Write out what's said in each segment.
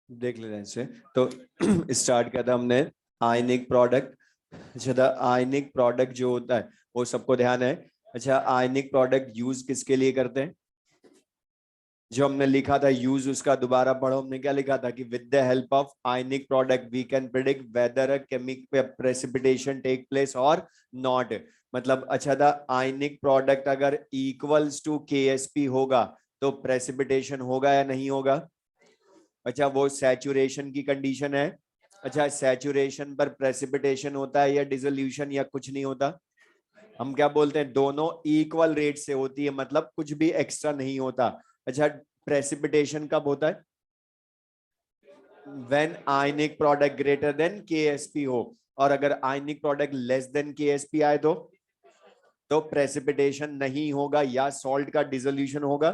देख लेते हैं इसे। तो स्टार्ट किया था हमने आयनिक प्रोडक्ट। अच्छा, आयनिक प्रोडक्ट जो होता है वो सबको ध्यान है। अच्छा, आयनिक प्रोडक्ट यूज किसके लिए करते हैं? जो हमने लिखा था यूज, उसका दोबारा पढ़ो। हमने क्या लिखा था कि with the help of ionic product we can predict whether a chemical precipitation take place और नॉट। मतलब अच्छा था, आयनिक प्रोडक्ट अगर इक्वल्स टू केएसपी होगा तो प्रेसिपिटेशन होगा या नहीं होगा? अच्छा, वो सैचुरेशन की कंडीशन है। अच्छा, सैचुरेशन पर प्रेसिपिटेशन होता है या डिसोल्यूशन या कुछ नहीं होता? हम क्या बोलते हैं, दोनों इक्वल रेट से होती है, मतलब कुछ भी एक्स्ट्रा नहीं होता। अच्छा, प्रेसिपिटेशन कब होता है? When ionic product greater then Ksp हो, और अगर ionic product less than Ksp आए तो प्रेसिपिटेशन नहीं होगा या सॉल्ट का डिसोल्यूशन होगा।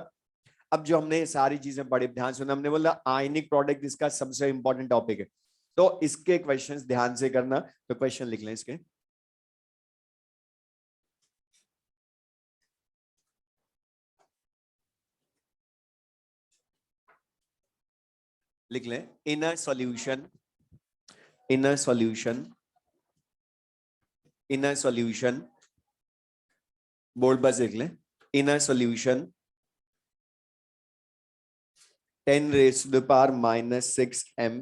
अब जो हमने सारी चीजें पढ़ी, ध्यान सुना, हमने बोला आयनिक प्रोडक्ट इसका सबसे इंपॉर्टेंट टॉपिक है। तो इसके क्वेश्चंस ध्यान से करना। तो क्वेश्चन लिख लें इसके। लिख लें, in a solution, in a solution, in a solution, board पर लिख लें, in a solution 10 raised to the power minus 6 m,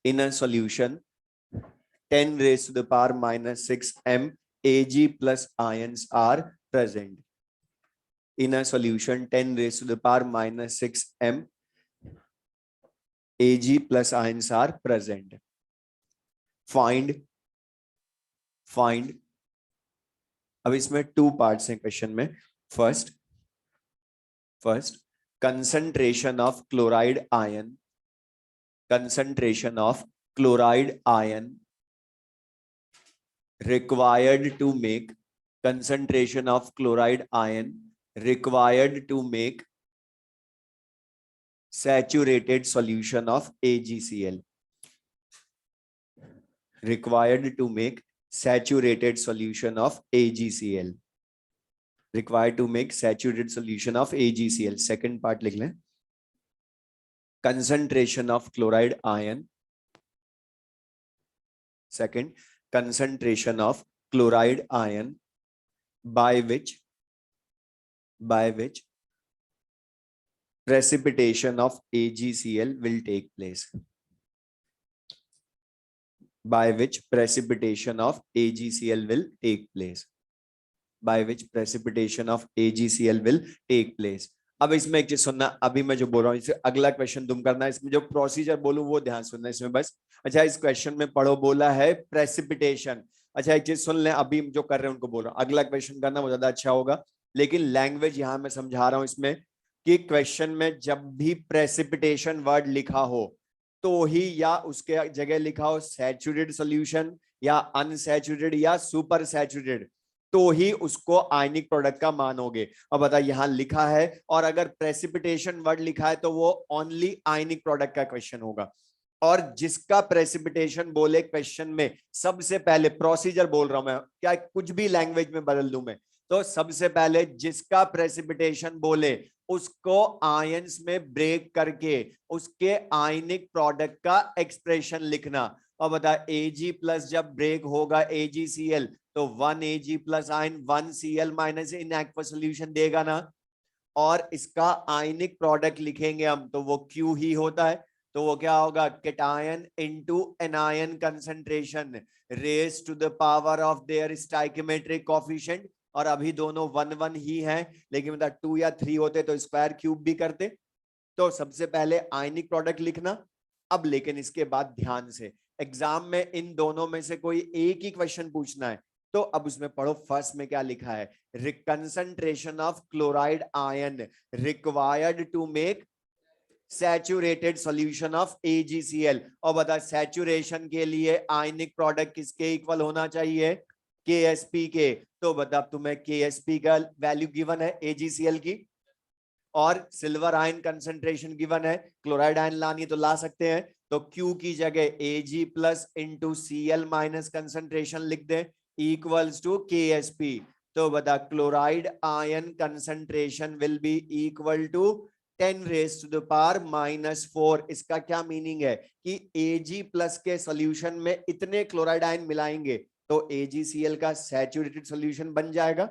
in a solution 10 raised to the power minus 6 m Ag plus ions are present. In a solution 10 raised to the power minus 6 m Ag plus ions are present. Find अब इसमें two parts हैं question में। First concentration of chloride ion, concentration of chloride ion required to make, concentration of chloride ion required to make saturated solution of AgCl, required to make saturated solution of AgCl, required to make saturated solution of AgCl. Second part लिख लें, concentration of chloride ion, second concentration of chloride ion by which precipitation of AgCl will take place, by which precipitation of AgCl will take place, by which precipitation of AgCl will take place. अब इसमें एक चीज सुनना, अभी मैं जो बोल रहा हूँ इसे अगला क्वेश्चन तुम करना, इसमें जो प्रोसीजर बोलूं वो ध्यान सुनना इसमें बस। अच्छा, इस क्वेश्चन में पढ़ो, बोला है प्रेसिपिटेशन। अच्छा, एक चीज सुन लें, अभी जो कर रहे हैं उनको बोल रहा हूँ, अगला क्वेश्चन करना वो ज्यादा अच्छा होगा। लेकिन लैंग्वेज यहां मैं समझा रहा हूं इसमें कि क्वेश्चन में जब भी प्रेसिपिटेशन वर्ड लिखा हो तो ही या उसके जगह लिखा हो सैचुरेटेड सॉल्यूशन या अनसैचुरेटेड या सुपर सैचुरेटेड, तो ही उसको आयनिक प्रोडक्ट का मानोगे। अब बता, यहां लिखा है, और अगर प्रेसिपिटेशन वर्ड लिखा है तो वो ओनली आयनिक प्रोडक्ट का क्वेश्चन होगा। और जिसका प्रेसिपिटेशन बोले क्वेश्चन में, सबसे पहले प्रोसीजर बोल रहा हूं मैं, क्या कुछ भी लैंग्वेज में बदल दूं मैं, तो सबसे पहले जिसका प्रेसिपिटेशन बोले उसको आयंस में ब्रेक करके उसके आयनिक प्रोडक्ट का एक्सप्रेशन लिखना। और बता, Ag प्लस जब ब्रेक होगा AgCl तो 1 Ag plus ion 1 Cl minus in aqua solution देगा ना। और इसका आयनिक प्रोडक्ट लिखेंगे हम तो वो Q ही होता है, तो वो क्या होगा, cation into anion concentration raise to the power of their stoichiometric coefficient. और अभी दोनों 1 1 ही हैं, लेकिन मतलब 2 या 3 होते तो स्क्वायर क्यूब भी करते। तो सबसे पहले आयनिक प्रोडक्ट लिखना। अब लेकिन इसके बाद ध्यान से, एग्जाम में इन दोनों में से कोई एक ही क्वेश्चन पूछना है, तो अब उसमें पढ़ो फर्स्ट में क्या लिखा है, concentration of chloride ion required to make saturated solution of AgCl। और बता, सैचुरेशन के लिए आयनिक प्रोडक्ट किसके इक्वल होना चाहिए, KSP के। तो बता, तुम्हें KSP का वैल्यू गिवन है AgCl की, और सिल्वर आयन कंसंट्रेशन गिवन है, क्लोराइड आयन लानी तो ला सकते हैं। तो Q की जगह Ag plus into Cl minus concentration लिख दे इक्वल्स टू KSP। तो बता, chloride ion concentration will be equal to 10⁻⁻⁴। इसका क्या मीनिंग है कि Ag प्लस के सॉल्यूशन में इतने क्लोराइड आयन मिलाएंगे तो AgCl का सैचुरेटेड सॉल्यूशन बन जाएगा।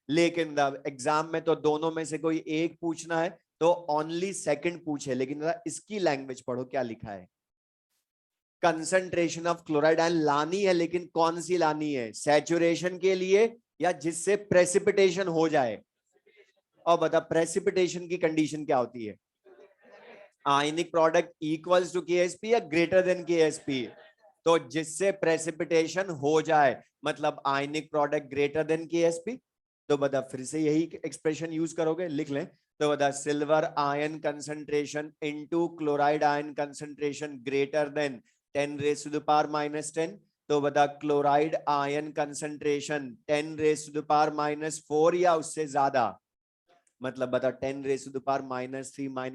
लेकिन एग्जाम में तो दोनों में से कोई एक पूछना है तो ओनली सेकंड पूछे, लेकिन इसकी लैंग्वेज पढ़ो क्या लिखा है। कंसंट्रेशन ऑफ क्लोराइड आयन लानी है, लेकिन कौन सी लानी है, सैचुरेशन के लिए या जिससे प्रेसिपिटेशन हो जाए। और बता प्रेसिपिटेशन की कंडीशन क्या होती है, ionic product equals to KSP या ग्रेटर देन KSP। तो जिससे प्रेसिपिटेशन हो जाए मतलब ionic product greater than KSP। तो बता फिर से यही एक्सप्रेशन यूज करोगे, लिख लें। तो बता silver ion concentration into chloride ion concentration greater than 10⁻⁻10। तो बता क्लोराइड आयन कंसंट्रेशन 10⁻⁻4 या उससे ज्यादा। मतलब बता 10⁻⁻3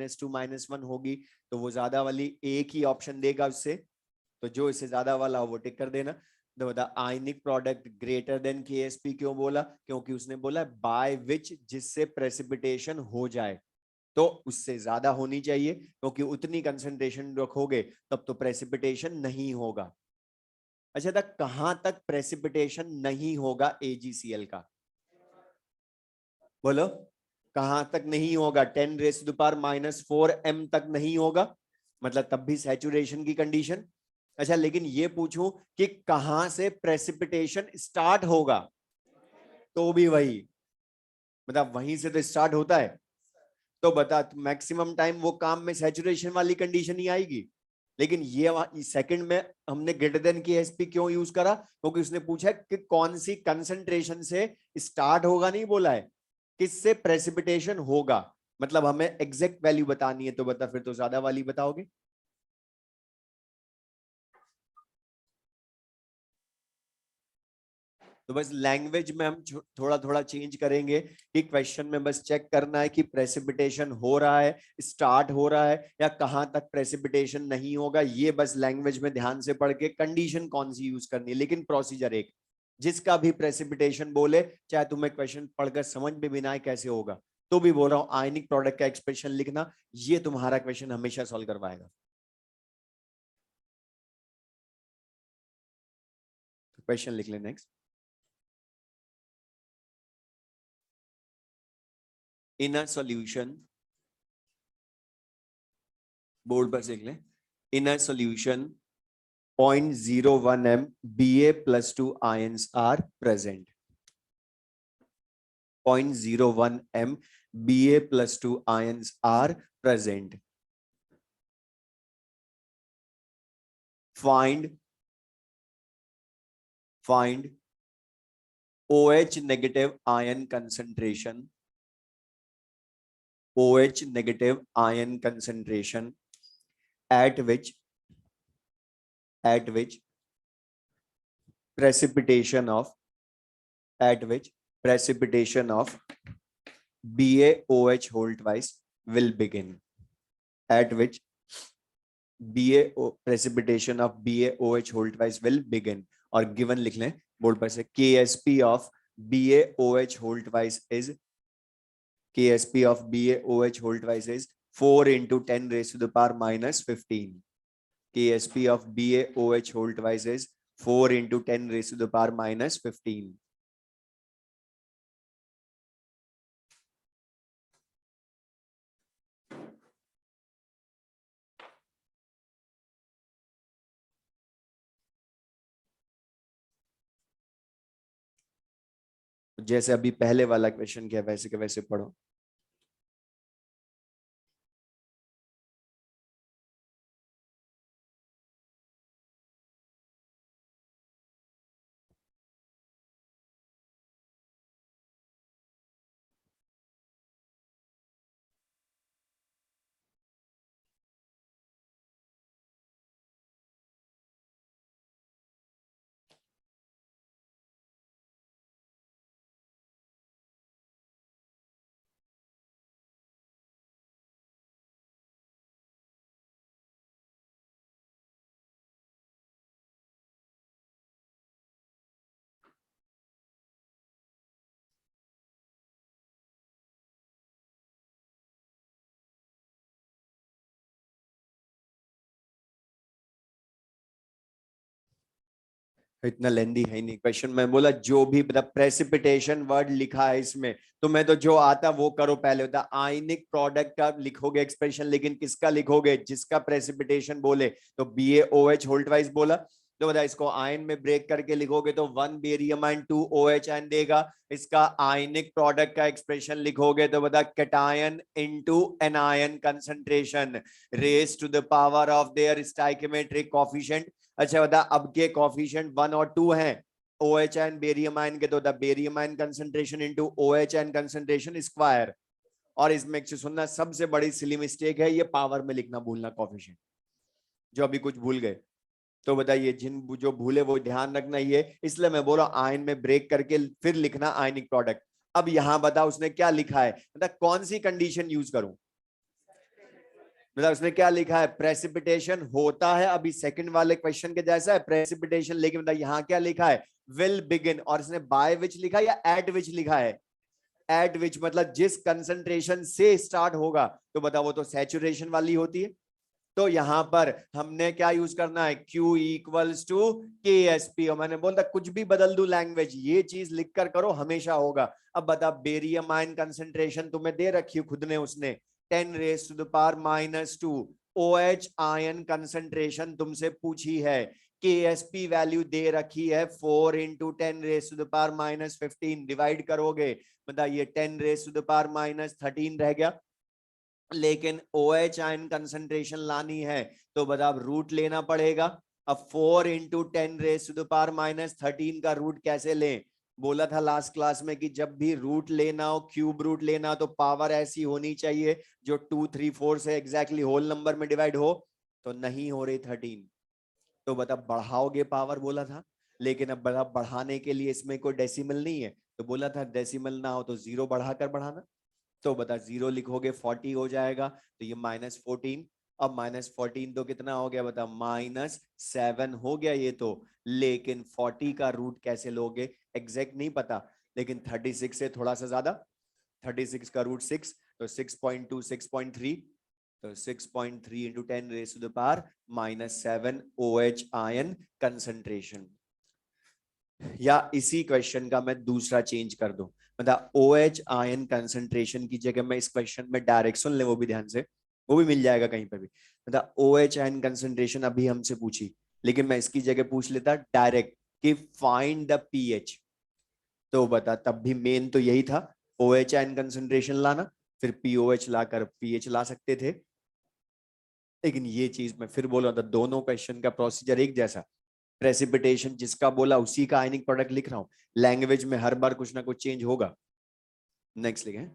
-2 -1 होगी तो वो ज्यादा वाली एक ही ऑप्शन देगा उससे। तो जो इससे ज्यादा वाला वो टिक कर देना। तो बता आयनिक प्रोडक्ट ग्रेटर देन KSP क्यों बोला, क्योंकि उसने बोला बाय विच, जिससे प्रेसिपिटेशन हो जाए। तो उससे ज्यादा होनी चाहिए, क्योंकि उतनी कंसंट्रेशन रखोगे तब तो प्रेसिपिटेशन नहीं होगा। अच्छा तक कहां तक प्रेसिपिटेशन नहीं होगा AgCl का, बोलो कहां तक नहीं होगा। 10⁻⁻4 m तक नहीं होगा, मतलब तब भी सैचुरेशन की कंडीशन। अच्छा लेकिन ये पूछूं कि कहां से प्रेसिपिटेशन स्टार्ट होगा, तो भी वही, मतलब वहीं से तो स्टार्ट होता है। तो बता मैक्सिमम टाइम वो काम में सैचुरेशन वाली कंडीशन ही आएगी। लेकिन ये सेकंड में हमने ग्रेटर देन KSP क्यों यूज करा, क्योंकि उसने पूछा कि कौन सी कंसंट्रेशन से स्टार्ट होगा, नहीं बोला है किससे प्रेसिपिटेशन होगा। मतलब हमें एग्जैक्ट वैल्यू बतानी है, तो बता फिर तो ज्यादा वाली बताओगे। तो बस लैंग्वेज में हम थोड़ा थोड़ा चेंज करेंगे कि क्वेश्चन में बस चेक करना है कि प्रेसिपिटेशन हो रहा है, स्टार्ट हो रहा है, या कहां तक प्रेसिपिटेशन नहीं होगा। ये बस लैंग्वेज में ध्यान से पढ़ के कंडीशन कौन सी यूज करनी है, लेकिन प्रोसीजर एक, जिसका भी प्रेसिपिटेशन बोले, चाहे तुम्हें क्वेश्चन पढ़कर समझ में भी ना आए कैसे होगा, तो भी बोल रहा हूं आयनिक प्रोडक्ट का एक्सप्रेशन लिखना, ये तुम्हारा क्वेश्चन हमेशा सॉल्व करवाएगा। क्वेश्चन लिख ले next. In a solution, board पर लिख ले, इन a solution 0.01 m Ba+2 ions are present. 0.01 m Ba+2 ions are present. Find OH negative ion concentration. OH negative ion concentration at which precipitation of BaOH whole twice will begin. At which precipitation of BaOH whole twice will begin. और given लिख लें board पर से, KSP of BaOH whole twice is 4 into 10 raised to the power minus 15. KSP of BaOH whole twice is 4 into 10 raised to the power minus 15. जैसे अभी पहले वाला question किया वैसे के वैसे पढ़ो। इतना लेंदी है ही नहीं क्वेश्चन। मैं बोला जो भी मतलब प्रेसिपिटेशन वर्ड लिखा है इसमें, तो मैं तो जो आता वो करो पहले होता। आयनिक प्रोडक्ट का लिखोगे एक्सप्रेशन, लेकिन किसका लिखोगे? जिसका प्रेसिपिटेशन बोले। तो BaOH होल्ट वाइज बोला, तो बता इसको आयन में ब्रेक करके लिखोगे तो 1 बेरियम आयन 2 OH आयन देगा। इसका आयनिक प्रोडक्ट का एक्सप्रेशन लिखोगे तो बता cation into anion concentration raise to the power of their stoichiometric coefficient. अच्छा बता, अब के कॉफिशिएंट 1 और 2 हैं OH एंड बेरियम आयन के, तो the barium ion concentration into OH and concentration square. और इसमें सुनना, सबसे बड़ी सिली मिस्टेक है ये पावर में लिखना भूलना कॉफिशिएंट, जो अभी कुछ भूल गए। तो बताइए जिन जो भूले वो ध्यान रखना ही है, इसलिए मैं बोला आयन में ब्रेक करके फिर लिखना आयनिक प्रोडक्ट। अब यहां बता उसने क्या लिखा है, मतलब कौन सी कंडीशन यूज करूं? मतलब उसने क्या लिखा है? प्रेसिपिटेशन होता है, अभी सेकंड वाले क्वेश्चन के जैसा है प्रेसिपिटेशन, लेकिन मतलब यहां क्या लिखा है? Will begin. और इसने बाय विच लिखा है या एट विच लिखा है? एट विच मतलब जिस कंसंट्रेशन से स्टार्ट होगा। तो बताओ वो तो सैचुरेशन वाली होती है। तो यहां पर हमने क्या यूज करना है? Q equals to KSP। और मैंने बोला कुछ भी बदल दू लैंग्वेज, ये चीज लिख कर करो हमेशा होगा। अब बता, बेरियम आयन कंसंट्रेशन तुम्हें दे रखी खुद ने उसने 10 raise to the power -2। OH ion concentration तुमसे पूछी है, KSP वैल्यू दे रखी है 4 into 10 raise to the power -15। Divide करोगे मतलब ये 10 रेज टू द पावर -13 रह गया। लेकिन OH आयन कंसंट्रेशन लानी है तो बता रूट लेना पड़ेगा। अब 4 into 10 raise to the power -13 का रूट कैसे लें? बोला था लास्ट क्लास में कि जब भी रूट लेना हो, क्यूब रूट लेना हो, तो पावर ऐसी होनी चाहिए जो 2 3 4 से एग्जैक्टली होल नंबर में डिवाइड हो। तो नहीं हो रही 13, तो बता बढ़ाओगे पावर बोला था। लेकिन अब बड़ा बढ़ाने के लिए इसमें कोई डेसिमल नहीं है, तो बोला था डेसिमल ना हो तो जीरो बढ़ाकर बढ़ाना। तो बता जीरो लिखोगे 40 हो जाएगा, तो ये -14। अब -14 तो कितना हो गया बता? -7 हो गया ये तो। लेकिन 40 का रूट कैसे लोगे? एग्जैक्ट नहीं पता, लेकिन 36 से थोड़ा सा ज्यादा। 36 का रूट 6, तो 6.2 6.3। तो 6.3 into 10 raise to the power -7 OH ion concentration. या इसी क्वेश्चन का मैं दूसरा चेंज कर दूं, मतलब OH आयन कंसंट्रेशन की जगह मैं इस क्वेश्चन में डायरेक्ट, सुन ले वो भी ध्यान से, वो भी मिल जाएगा कहीं पर भी। मतलब OH आयन कंसंट्रेशन अभी हमसे पूछी, लेकिन मैं इसकी जगह पूछ लेता डायरेक्ट कि फाइंड द पीएच। तो बता तब भी मेन तो यही था, OH आयन कंसंट्रेशन लाना, फिर POH लाकर पीएच ला सकते थे। लेकिन ये चीज मैं फिर बोल रहा था, दोनों क्वेश्चन का प्रोसीजर एक जैसा। प्रेसिपिटेशन जिसका बोला उसी का आयनिक प्रोडक्ट लिख रहा हूं, लैंग्वेज में हर बार कुछ ना कुछ चेंज होगा। नेक्स्ट लिखें,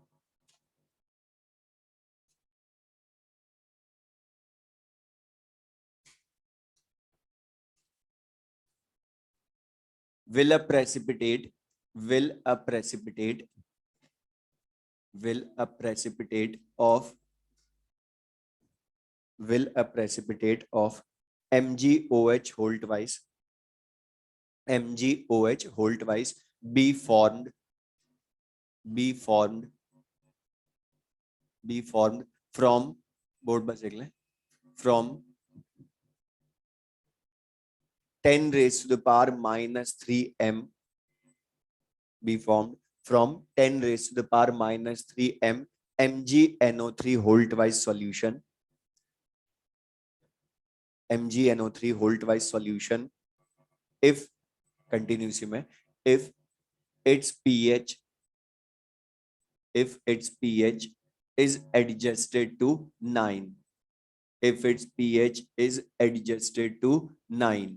will a precipitate will a precipitate will a precipitate of will a precipitate of MgOH whole twice MgOH whole twice be formed from board बस देख लें, from 10 raised to the power -3m, be formed from 10 raised to the power -3m MgNO3 whole twice solution MgNO3 whole twice solution if continuous में if its pH if its pH is adjusted to 9 if its pH is adjusted to 9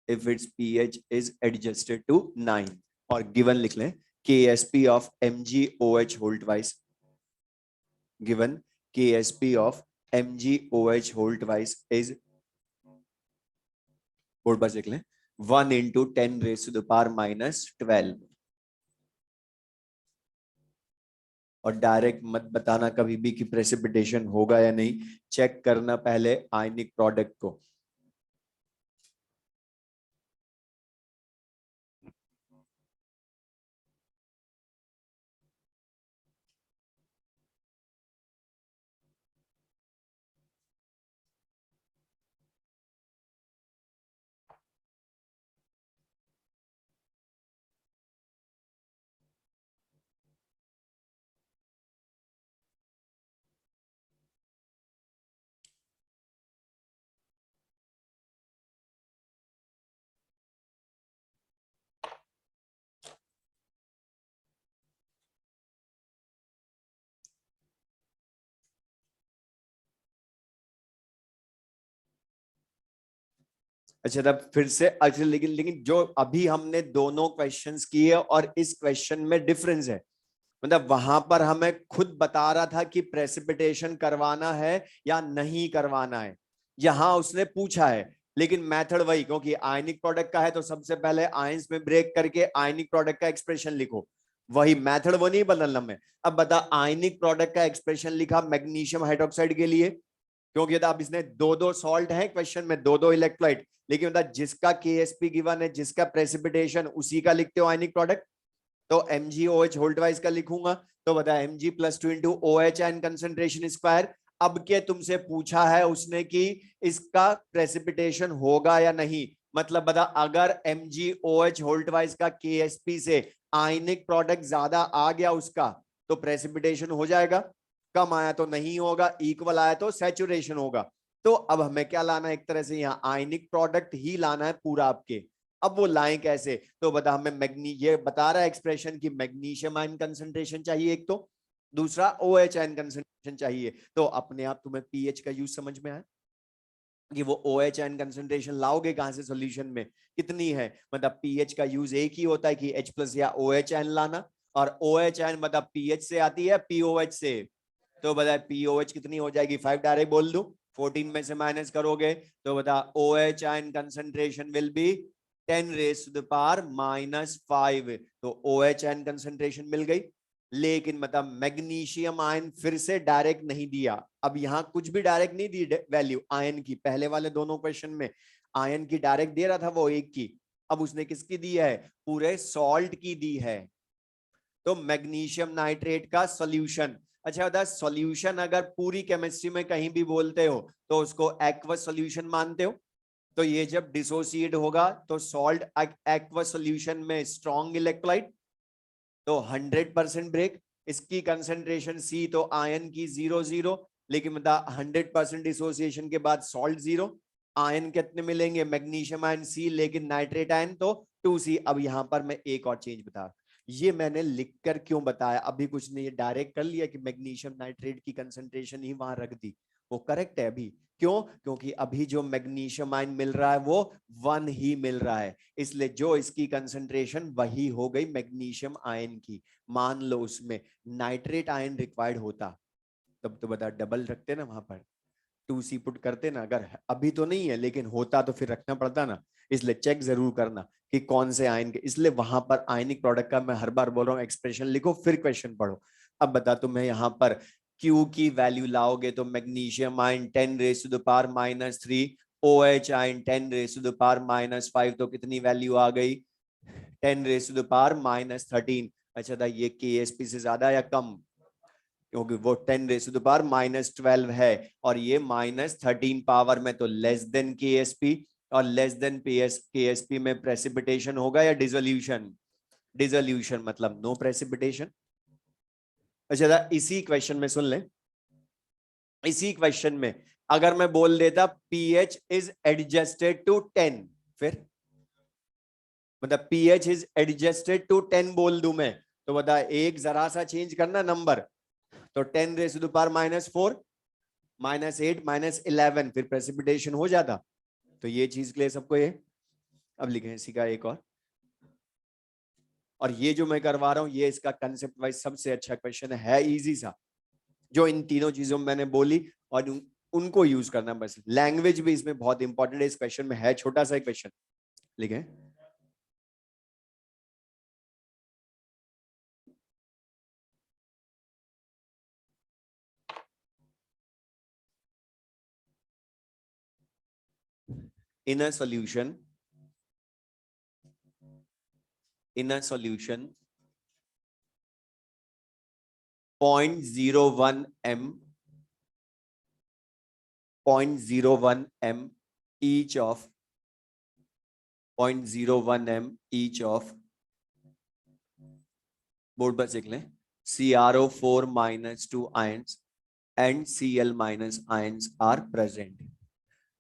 if its pH is adjusted to 9 और given लिख लें KSP of MgOH whole twice given KSP of MgOH whole twice is board पर लिख लें 1 into 10 raised to the power -12 और direct मत बताना कभी भी कि प्रेसिपिटेशन होगा या नहीं, चेक करना पहले आयनिक प्रोडक्ट को। अच्छा तब फिर से अच्छा, लेकिन लेकिन जो अभी हमने दोनों क्वेश्चंस किए और इस क्वेश्चन में डिफरेंस है। मतलब वहां पर हमें खुद बता रहा था कि प्रेसिपिटेशन करवाना है या नहीं करवाना है, यहां उसने पूछा है, लेकिन मेथड वही, क्योंकि आयनिक प्रोडक्ट का है तो सबसे पहले आयंस में ब्रेक करके आयनिक प्रोडक्ट का एक्सप्रेशन लिखो, वही मेथड, वो नहीं बदलना मैं। अब बता, आयनिक प्रोडक्ट का एक्सप्रेशन लिखा मैग्नीशियम हाइड्रोक्साइड के लिए, क्योंकि अब इसने दो दो सॉल्ट है क्वेश्चन में, दो दो इलेक्ट्रोलाइट, लेकिन बता जिसका केएसपी गिवन है, जिसका प्रेसिपिटेशन, उसी का लिखते हो आयनिक प्रोडक्ट। तो MgOH होल्ड वाइज का लिखूंगा, तो बता Mg+2 into OH and concentration square. अब के तुमसे पूछा है उसने कि इसका प्रेसिपिटेशन होगा या नहीं, मतलब बता अगर MgOH होल्ड वाइज का KSP से आयनिक प्रोडक्ट ज्यादा आ गया उसका, तो प्रेसिपिटेशन हो जाएगा, कम आया तो नहीं होगा, इक्वल आया तो सैचुरेशन होगा। तो अब हमें क्या लाना है, एक तरह से यहाँ आयनिक प्रोडक्ट ही लाना है पूरा आपके। अब वो लाएं कैसे, तो बता हमें ये बता रहा है एक्सप्रेशन की मैग्नीशियम आयन कंसंट्रेशन चाहिए एक, तो दूसरा OH आयन कंसंट्रेशन चाहिए। तो अपने आप तुम्हें पीएच का यूज समझ में आया कि वो OH आयन कंसंट्रेशन लाओगे कहां से सॉल्यूशन में, कितनी है, मतलब पीएच का यूज एक ही होता है कि H+ या OH आयन लाना, और OH आयन मतलब पीएच से आती है POH से, तो बता POH कितनी हो जाएगी 5, डायरेक्ट बोल दू, 14 में से माइनस करोगे तो बता OH ion concentration will B 10⁻⁻⁵, तो OH आयन कंसंट्रेशन मिल गई। लेकिन मतलब मैग्नीशियम आयन फिर से डायरेक्ट नहीं दिया, अब यहां कुछ भी डायरेक्ट नहीं दी वैल्यू आयन की, पहले वाले दोनों क्वेश्चन में आयन की डायरेक्ट दे रहा था वो एक की, अब उसने किसकी दी है, पूरे सॉल्ट की दी है। तो मैग्नीशियम नाइट्रेट का सॉल्यूशन, अच्छा बता सॉल्यूशन अगर पूरी केमिस्ट्री में कहीं भी बोलते हो तो उसको एक्वस सॉल्यूशन मानते हो, तो ये जब डिसोसिएट होगा तो सॉल्ट एक्वस सॉल्यूशन में स्ट्रॉन्ग इलेक्ट्रोलाइट, तो 100% ब्रेक, इसकी कंसेंट्रेशन C, तो आयन की 0 0, लेकिन मतलब 100% डिसोसिएशन के बाद सॉल्ट 0, आयन कितने मिलेंगे, मैग्नीशियम आयन C, लेकिन नाइट्रेट आयन तो 2C। अब यहां पर मैं एक और चेंज बता, ये मैंने लिखकर क्यों बताया, अभी कुछ नहीं, डायरेक्ट कर लिया कि मैग्नीशियम नाइट्रेट की कंसेंट्रेशन ही वहां रख दी, वो करेक्ट है अभी, क्यों, क्योंकि अभी जो मैग्नीशियम आयन मिल रहा है वो 1 ही मिल रहा है, इसलिए जो इसकी कंसंट्रेशन वही हो गई मैग्नीशियम आयन की। मान लो उसमें नाइट्रेट आयन रिक्वायर्ड होता, तब तो बता डबल रखते ना वहां पर, 2C पुट करते ना, अगर अभी तो नहीं है लेकिन होता तो फिर रखना पड़ता ना, इसलिए चेक जरूर करना कि कौन से आयन के, इसलिए वहां पर आयनिक प्रोडक्ट का मैं हर बार बोल रहा हूँ एक्सप्रेशन लिखो फिर क्वेश्चन पढ़ो। अब बता तुम्हें यहाँ पर Q की वैल्यू लाओगे तो मैग्नीशियम आयन 10⁻⁻3, OH आयन 10⁻⁻5, तो कितनी वैल्यू आ गई 10⁻⁻13। अच्छा था ये KSP से ज्यादा या कम, क्योंकि वो 10⁻⁻12 है और ये -13 पावर में, तो लेस देन KSP, और लेस देन KSP में प्रेसिपिटेशन होगा या डिसोल्यूशन, डिसोल्यूशन मतलब नो प्रेसिपिटेशन। अच्छा इसी क्वेश्चन में सुन ले, इसी क्वेश्चन में अगर मैं बोल देता pH इज एडजस्टेड टू 10, फिर मतलब pH इज एडजस्टेड टू 10 बोल दूं मैं, तो बता एक जरा सा चेंज करना नंबर, तो 10⁻⁻4, -8, -11, फिर प्रेसिपिटेशन हो जाता। तो ये चीज के लिए सबको ये, अब लिखें इसी का एक और ये जो मैं करवा रहा हूं ये इसका कंसेप्ट वाइज सबसे अच्छा क्वेश्चन है, इजी सा, जो इन तीनों चीजों में मैंने बोली और उनको यूज करना, बस लैंग्वेज भी इसमें बहुत इंपॉर्टेंट है, इस क्वेश्चन में है छोटा सा क्वेश्चन, लिखें in a solution, in a solution 0.01 m, 0.01 m each of 0.01 m each of, board पर लिख लें, CrO4 -2 ions and Cl- ions are present,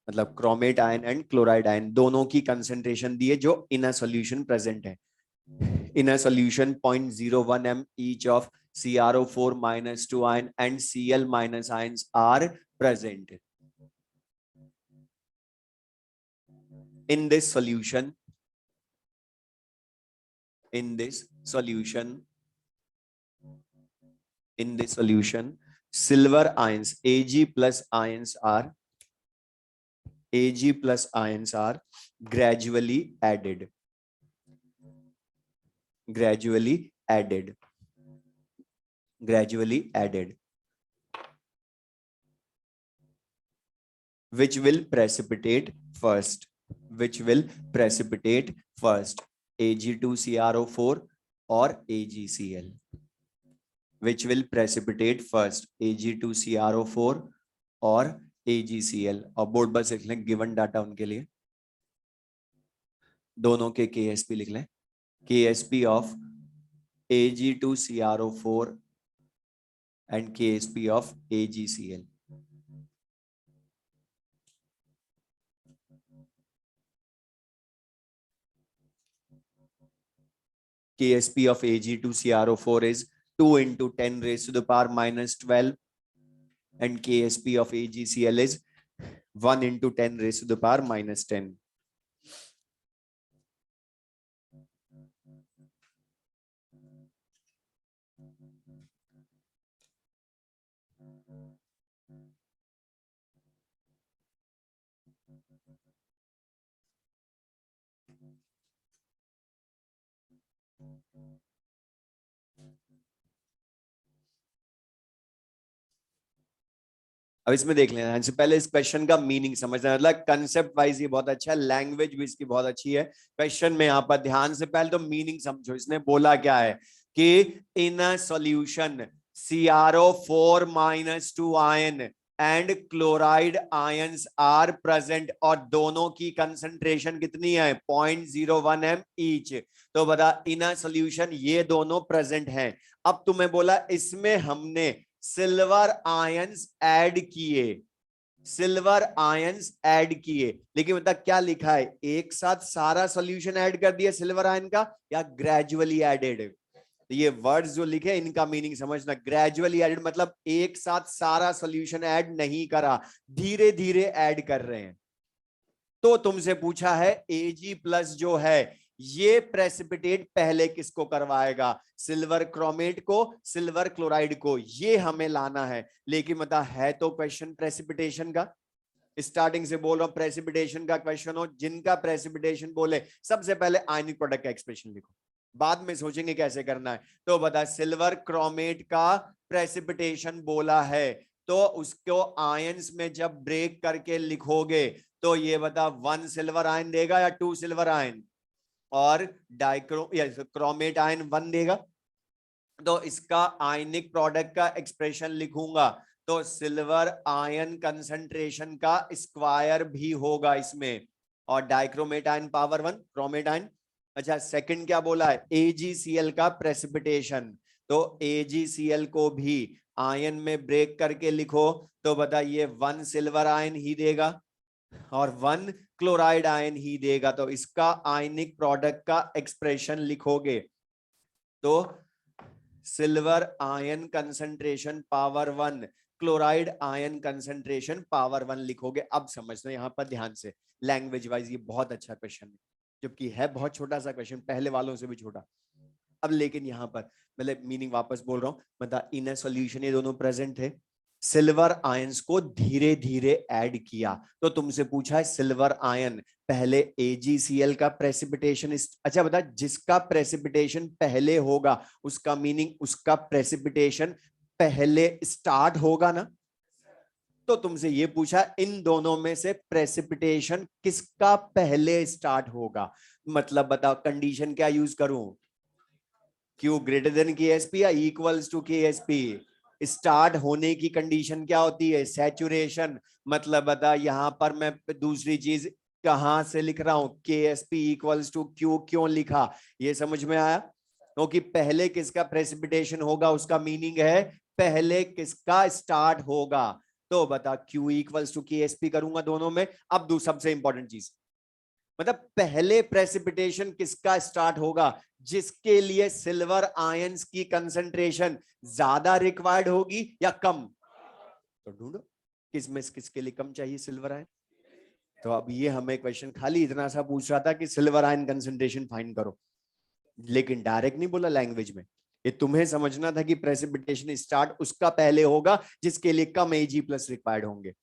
मतलब chromate ion and chloride ion दोनों की कंसेंट्रेशन दी है जो इन अ सॉल्यूशन प्रेजेंट है, इन a solution 0.01 m each of CrO4 -2 ion and Cl- ions are present। in this solution, in this solution, in this solution, silver ions, Ag plus ions are gradually added, gradually added, gradually added, which will precipitate first, which will precipitate first, Ag2CrO4 or AgCl, which will precipitate first, Ag2CrO4 और AgCl। और board पर लिख लें given data उनके लिए, दोनों के KSP लिख लें, KSP of Ag2CrO4 and KSP of AgCl। KSP of Ag2CrO4 is 2 into 10 raised to the power minus 12 and KSP of AgCl is 1 into 10 raised to the power minus 10। अब इसमें देख लेना है, पहले इस क्वेश्चन का मीनिंग समझना, मतलब कंसेप्ट वाइज ये बहुत अच्छा है, लैंग्वेज भी इसकी बहुत अच्छी है। क्वेश्चन में यहाँ पर ध्यान से पहले तो मीनिंग समझो, इसने बोला क्या है कि in a solution CrO4 - 2 ion and chloride ions are present, और दोनों की कंसंट्रेशन कितनी है 0.01 m ईच। तो बता इन अ सॉल्यूशन ये दोनों प्रेजेंट हैं। अब तुम्हें बोला इसमें हमने सिल्वर आयंस ऐड किए, सिल्वर आयंस ऐड किए, लेकिन बता क्या लिखा है, एक साथ सारा सॉल्यूशन ऐड कर दिया सिल्वर आयन का या ग्रेजुअली एडेड। तो ये वर्ड्स जो लिखे इनका मीनिंग समझना, ग्रेजुअली एडेड मतलब एक साथ सारा सॉल्यूशन ऐड नहीं करा, धीरे धीरे ऐड कर रहे हैं। तो तुमसे पूछा है Ag+ जो है ये प्रेसिपिटेट पहले किसको करवाएगा, सिल्वर क्रोमेट को, सिल्वर क्लोराइड को, ये हमें लाना है। लेकिन बता है तो क्वेश्चन प्रेसिपिटेशन का, स्टार्टिंग से बोल रहा हूं प्रेसिपिटेशन का क्वेश्चन हो, जिनका प्रेसिपिटेशन बोले सबसे पहले आयनिक प्रोडक्ट का एक्सप्रेशन लिखो, बाद में सोचेंगे कैसे करना है। तो बता सिल्वर क्रोमेट का प्रेसिपिटेशन बोला है, तो उसको आयंस में जब ब्रेक करके लिखोगे तो ये बता 1 सिल्वर आयन देगा या 2 सिल्वर आयन, और क्रोमेट आयन 1 देगा। तो इसका आयनिक प्रोडक्ट का एक्सप्रेशन लिखूंगा तो सिल्वर आयन कंसंट्रेशन का स्क्वायर भी होगा इसमें, और dichromate ion power 1 chromate ion. अच्छा सेकंड क्या बोला है, AgCl का प्रेसिपिटेशन, तो AgCl को भी आयन में ब्रेक करके लिखो तो बता ये 1 सिल्वर आयन ही देगा और 1 क्लोराइड आयन ही देगा। तो इसका आयनिक प्रोडक्ट का एक्सप्रेशन लिखोगे तो silver ion concentration power 1, chloride ion concentration power 1 लिखोगे। अब समझना यहाँ पर ध्यान से, लैंग्वेज वाइज ये बहुत अच्छा क्वेश्चन है, जबकि है बहुत छोटा सा क्वेश्चन, पहले वालों से भी छोटा। अब लेकिन यहाँ पर मतलब मीनिंग वापस बोल रहा हूं, मतलब इन सॉल्यूशन ये दोनों प्रेजेंट है, सिल्वर आयंस को धीरे धीरे ऐड किया। तो तुमसे पूछा है सिल्वर आयन पहले AgCl का प्रेसिपिटेशन, अच्छा बता जिसका प्रेसिपिटेशन पहले होगा उसका मीनिंग उसका प्रेसिपिटेशन पहले स्टार्ट होगा ना। तो तुमसे ये पूछा इन दोनों में से प्रेसिपिटेशन किसका पहले स्टार्ट होगा, मतलब बताओ कंडीशन क्या यूज करूं, Q ग्रेटर देन KSP या इक्वल्स टू KSP। स्टार्ट होने की कंडीशन क्या होती है, सैचुरेशन। मतलब बता यहां पर मैं दूसरी चीज कहां से लिख रहा हूं, KSP इक्वल्स टू Q क्यों लिखा, ये समझ में आया। क्योंकि पहले किसका प्रेसिपिटेशन होगा उसका मीनिंग है पहले किसका स्टार्ट होगा। तो बता Q इक्वल्स टू KSP करूंगा दोनों में। अब दो सबसे इंपॉर्टेंट चीज, मतलब पहले प्रेसिपिटेशन किसका स्टार्ट होगा, जिसके लिए सिल्वर आयंस की कंसंट्रेशन ज्यादा रिक्वायर्ड होगी या कम। तो ढूंढो किसमें किसके लिए कम चाहिए सिल्वर आयन, तो अब ये हमें क्वेश्चन खाली इतना सा पूछ रहा था कि सिल्वर आयन कंसंट्रेशन फाइंड करो, लेकिन डायरेक्ट नहीं बोला लैंग्वेज में। ये तुम्हें समझना था कि प्रेसिपिटेशन स्टार्ट उसका पहले होगा जिसके लिए कम Ag प्लस रिक्वायर्ड होंगे।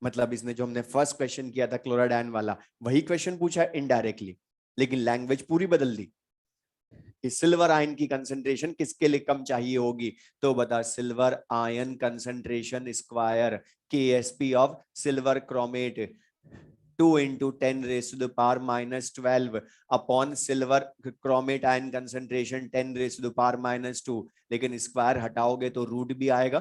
मतलब इसने जो हमने फर्स्ट क्वेश्चन किया था क्लोराइड आयन वाला, वही क्वेश्चन पूछा है इनडायरेक्टली, लेकिन लैंग्वेज पूरी बदल दी कि सिल्वर आयन की कंसंट्रेशन किसके लिए कम चाहिए होगी। तो बता, silver ion concentration square KSP of silver chromate 2 into 10 raised to the power minus 12 upon silver chromate ion concentration 10 raised to the power minus 2, लेकिन स्क्वायर हटाओगे तो रूट भी आएगा,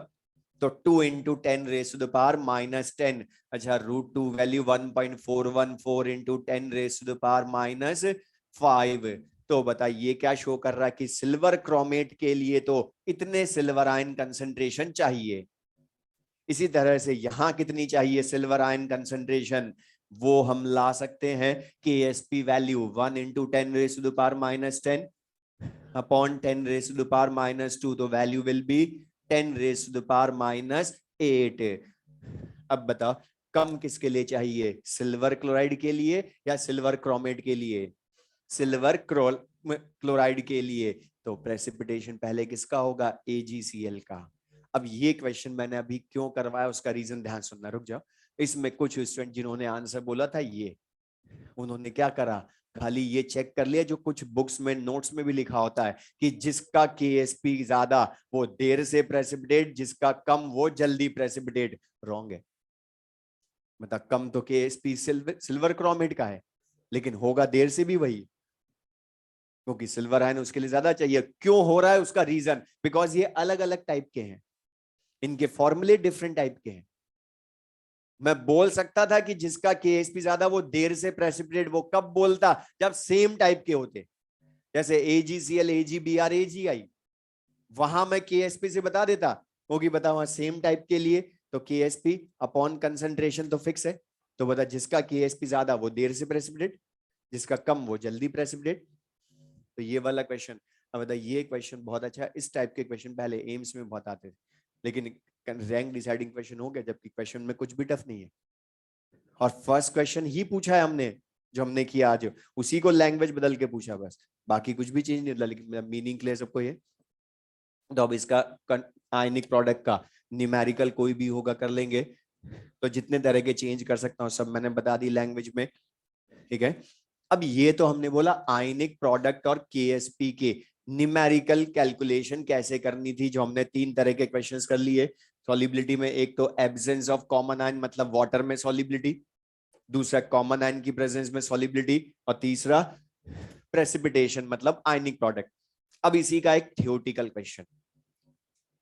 तो 2 into 10 raised to the power minus 10। अच्छा, root 2 value 1.414 into 10 raised to the power minus 5। तो बताइए क्या show कर रहा है कि सिल्वर क्रोमेट के लिए तो इतने सिल्वर आयन कंसंट्रेशन चाहिए। इसी तरह से यहां कितनी चाहिए सिल्वर आयन कंसंट्रेशन, वो हम ला सकते हैं KSP value 1 into 10 raised to the power minus 10 upon 10 raised to the power minus 2, तो value will be 10 raised to the power minus 8। अब बताओ कम किसके लिए चाहिए, सिल्वर क्लोराइड के लिए या सिल्वर क्रोमेट के लिए? सिल्वर क्लोराइड के लिए। तो प्रेसिपिटेशन पहले किसका होगा, AgCl का। अब ये क्वेश्चन मैंने अभी क्यों करवाया उसका रीजन ध्यान सुनना, रुक जाओ। इसमें कुछ स्टूडेंट जिन्होंने आंसर बोला था ये, उन्होंने क्या करा, खाली ये चेक कर लिया जो कुछ बुक्स में नोट्स में भी लिखा होता है कि जिसका KSP ज्यादा वो देर से प्रेसिपिटेट, जिसका कम वो जल्दी प्रेसिपिटेट। रॉन्ग है। मतलब कम तो KSP सिल्वर क्रोमेट का है, लेकिन होगा देर से भी वही, क्योंकि सिल्वर आयन उसके लिए ज्यादा चाहिए। क्यों हो रहा है उसका रीजन, बिकॉज ये अलग अलग टाइप के हैं, इनके फॉर्मूले डिफरेंट टाइप के हैं। मैं बोल सकता था कि जिसका KSP ज्यादा वो देर से प्रेसिपिटेट, वो कब बोलता, जब सेम टाइप के होते, जैसे AgCl AgBr AgI, वहां मैं KSP से बता देता, क्योंकि बता वहां सेम टाइप के लिए तो KSP अपॉन कंसंट्रेशन तो फिक्स है। तो बता जिसका KSP ज्यादा वो देर से प्रेसिपिटेट, जिसका कम वो जल्दी प्रेसिपिटेट। तो ये वाला क्वेश्चन, अब बता ये क्वेश्चन बहुत अच्छा है। इस टाइप के क्वेश्चन पहले एम्स में बहुत आते थे, लेकिन रैंक डिसाइडिंग क्वेश्चन हो गया, जबकि क्वेश्चन में कुछ भी टफ नहीं है। और फर्स्ट क्वेश्चन ही पूछा है हमने, जो हमने किया आज, उसी को लैंग्वेज बदल के पूछा बस, बाकी कुछ भी चेंज नहीं होता, लेकिन मीनिंग क्लियर सबको ये। तो अब इसका आयनिक प्रोडक्ट का न्यूमेरिकल कोई भी होगा कर लेंगे, तो जितने तरह के चेंज कर सकता हूँ सब मैंने बता दी लैंग्वेज में, ठीक है। अब ये तो हमने बोला आयनिक प्रोडक्ट और KSP के न्यूमेरिकल कैलकुलेशन कैसे करनी थी, जो हमने 3 तरह के क्वेश्चंस कर लिए सॉलिबिलिटी में। एक तो एब्सेंस ऑफ कॉमन आयन, मतलब वाटर में सॉलिबिलिटी, दूसरा कॉमन आयन की प्रेजेंस में सॉलिबिलिटी, और तीसरा प्रेसिपिटेशन मतलब आयनिक प्रोडक्ट। अब इसी का एक थियोरेटिकल क्वेश्चन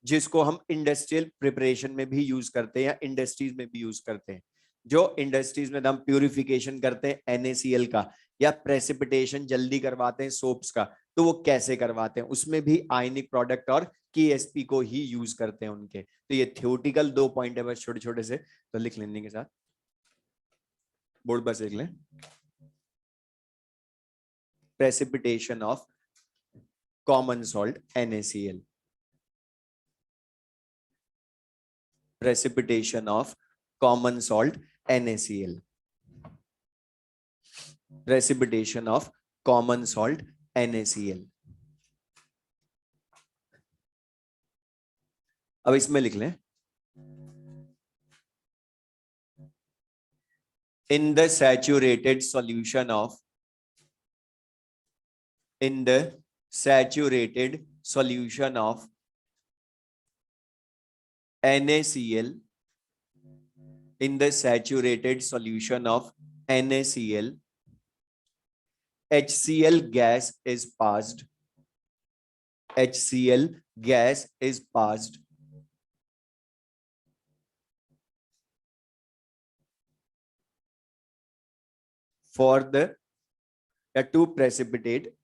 जिसको हम इंडस्ट्रियल प्रिपरेशन में भी यूज करते हैं या इंडस्ट्रीज में भी यूज करते हैं। जो इंडस्ट्रीज में हम प्यूरिफिकेशन करते हैं NaCl का, या प्रेसिपिटेशन जल्दी करवाते हैं सोप्स का, तो वो कैसे करवाते हैं, उसमें भी आयनिक प्रोडक्ट और KSP को ही यूज करते हैं उनके। तो ये थियोरेटिकल 2 पॉइंट है बस छोटे छोटे से, तो लिख लेने के साथ बोर्ड पर लिख लें। Precipitation of common salt NaCl, precipitation of common salt NaCl, precipitation of common salt NaCl। अब इसमें लिख लें, in the saturated solution of NaCl, in the saturated solution of NaCl, HCl gas is passed, HCl gas is passed for the to precipitate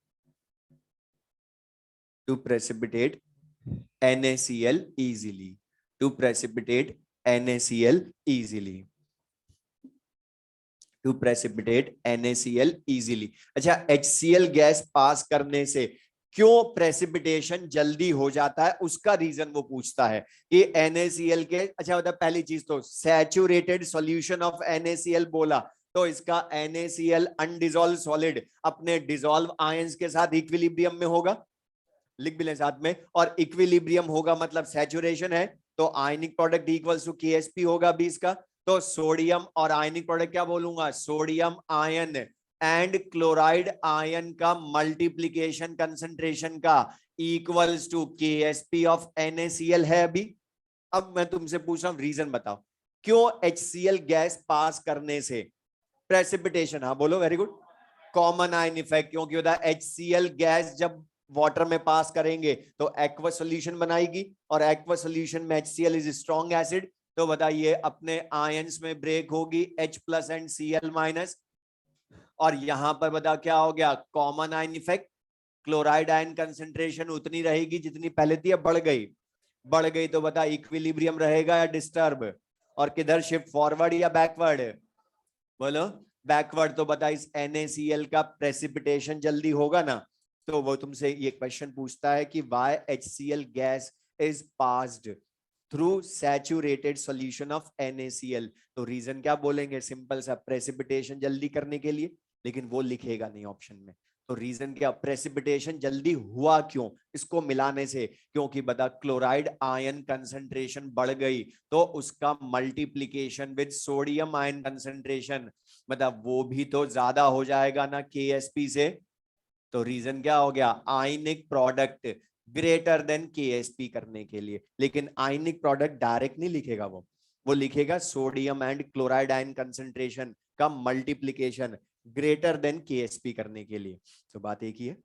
NaCl easily, to precipitate NaCl easily, to precipitate NaCl easily। अच्छा, HCl gas pass करने से क्यों precipitation जल्दी हो जाता है, उसका reason वो पूछता है कि NaCl के। अच्छा बता, पहली चीज तो सैचुरेटेड सॉल्यूशन ऑफ NaCl बोला, तो इसका NaCl अनडिजॉल्व सॉलिड अपने डिजॉल्व आयंस के साथ इक्विलिब्रियम में होगा, लिख भी लें साथ में, और इक्विलिब्रियम होगा मतलब सैचुरेशन है, तो ionic product equals to KSP होगा 20 का। तो सोडियम और आयनिक प्रोडक्ट क्या बोलूंगा, sodium ion and chloride ion का मल्टीप्लीकेशन कंसंट्रेशन का equals to KSP of NaCl है अभी। अब मैं तुमसे पूछ रहा हूं रीजन बताओ, क्यों HCl गैस पास करने से प्रेसिपिटेशन, हाँ बोलो, very good, common ion effect, क्योंकि होता है HCl गैस जब वाटर में पास करेंगे तो एक्वस सॉल्यूशन बनाएगी, और एक्वस सॉल्यूशन में HCl इज स्ट्रॉन्ग एसिड, तो बताइए अपने आयंस में ब्रेक होगी H plus and Cl minus, और यहां पर बता क्या हो गया, common ion effect, chloride ion concentration उतनी रहेगी जितनी पहले थी, अब बढ़ गई, बढ़ गई तो बता इक्विलिब्रियम रहेगा या डिस्टर्ब, और किधर शिफ्ट, फॉरवर्ड या बैकवर्ड, बोलो बैकवर्ड, तो बता इस NaCl का प्रेसिपिटेशन जल्दी होगा ना। तो वो तुमसे ये क्वेश्चन पूछता है कि why HCl gas is passed through saturated solution of NaCl, तो रीजन क्या बोलेंगे, सिंपल सा, प्रेसिपिटेशन जल्दी करने के लिए, लेकिन वो लिखेगा नहीं ऑप्शन में, तो रीजन क्या, प्रेसिपिटेशन जल्दी हुआ क्यों, इसको मिलाने से, क्योंकि बता क्लोराइड आयन कंसंट्रेशन बढ़ गई तो उसका multiplication with sodium ion concentration, मतलब वो भी तो ज्यादा हो जाएगा ना KSP से, तो रीजन क्या हो गया, आयनिक प्रोडक्ट ग्रेटर देन KSP करने के लिए, लेकिन आयनिक प्रोडक्ट डायरेक्ट नहीं लिखेगा, वो लिखेगा sodium and chloride ion concentration का मल्टीप्लीकेशन ग्रेटर देन KSP करने के लिए, तो बात एक ही है।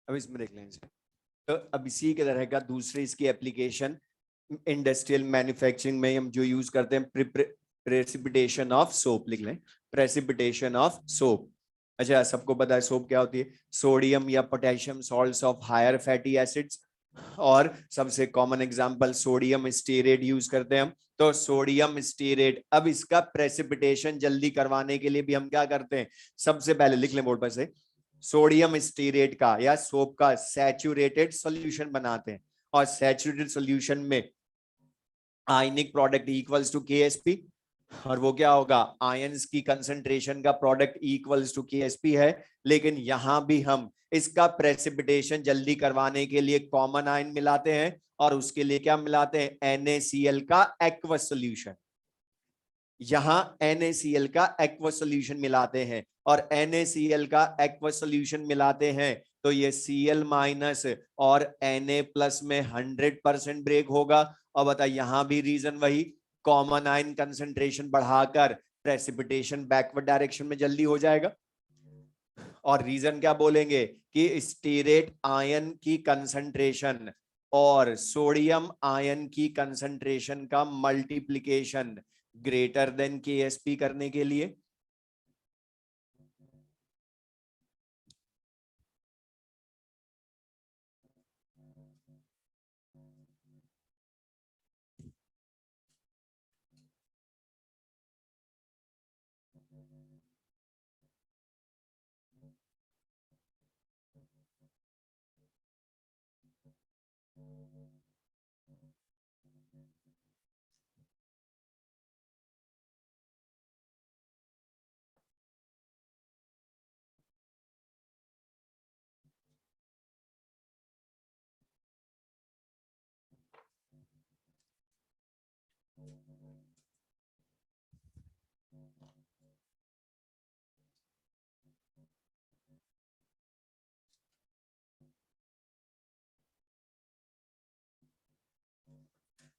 अब इसमें देख लें, तो अब इसी के तरह का दूसरे इसकी एप्लीकेशन इंडस्ट्रियल मैन्युफैक्चरिंग में हम जो यूज करते हैं, प्रेसिपिटेशन ऑफ सोप, लिख लें, प्रेसिपिटेशन ऑफ सोप। अच्छा, सबको पता है सोप क्या होती है, सोडियम या potassium salts of higher fatty acids, और सबसे common example sodium stearate use करते हैं हम, तो सोडियम स्टीरेट, अब इसका प्रेसिपिटेशन जल्दी करवाने के लिए भी हम क्या करते हैं, सबसे पहले लिख लें बोर्ड पर से, सोडियम स्टीरेट का या सोप का सैचुरेटेड सॉल्यूशन बनाते हैं, और सैचुरेटेड सॉल्यूशन में ionic product equals to KSP, और वो क्या होगा, आयंस की कंसंट्रेशन का प्रोडक्ट इक्वल्स टू KSP है, लेकिन यहां भी हम इसका प्रेसिपिटेशन जल्दी करवाने के लिए कॉमन आयन मिलाते हैं, और उसके लिए क्या मिलाते हैं, NaCl का एक्वस सॉल्यूशन, यहां NaCl का एक्वस सॉल्यूशन मिलाते हैं, और NaCl का एक्वस सॉल्यूशन मिलाते हैं तो ये Cl माइनस और Na प्लस में 100% ब्रेक होगा, और बता यहां भी रीजन वही, कॉमन आयन कंसंट्रेशन बढ़ाकर प्रेसिपिटेशन बैकवर्ड डायरेक्शन में जल्दी हो जाएगा, और रीजन क्या बोलेंगे कि स्टीरेट आयन की कंसंट्रेशन और सोडियम आयन की कंसंट्रेशन का मल्टीप्लिकेशन ग्रेटर देन KSP करने के लिए।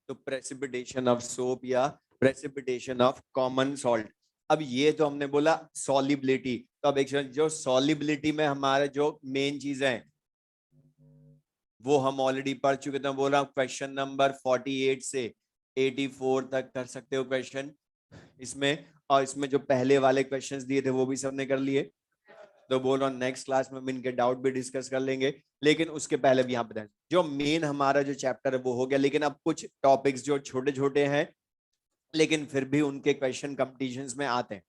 तो प्रेसिपिटेशन ऑफ सोप या प्रेसिपिटेशन ऑफ कॉमन सॉल्ट। अब ये तो हमने बोला सॉलिबिलिटी, तो अब एक जो सॉलिबिलिटी में हमारे जो मेन चीजें हैं वो हम ऑलरेडी पढ़ चुके थे। बोल रहा हूँ क्वेश्चन नंबर 48 से 84 तक कर सकते हो क्वेश्चन इसमें, और इसमें जो पहले वाले क्वेश्चंस दिए थे वो भी सबने कर लिए। तो बोल रहा हूँ नेक्स्ट क्लास में हम इनके डाउट भी डिस्कस कर लेंगे, लेकिन उसके पहले भी यहाँ बताएं जो मेन हमारा जो चैप्टर है वो हो गया। लेकिन अब कुछ टॉपिक्स जो छोटे छोटे हैं लेकिन फिर भी उनके क्वेश्चन कंपटीशंस में आते हैं,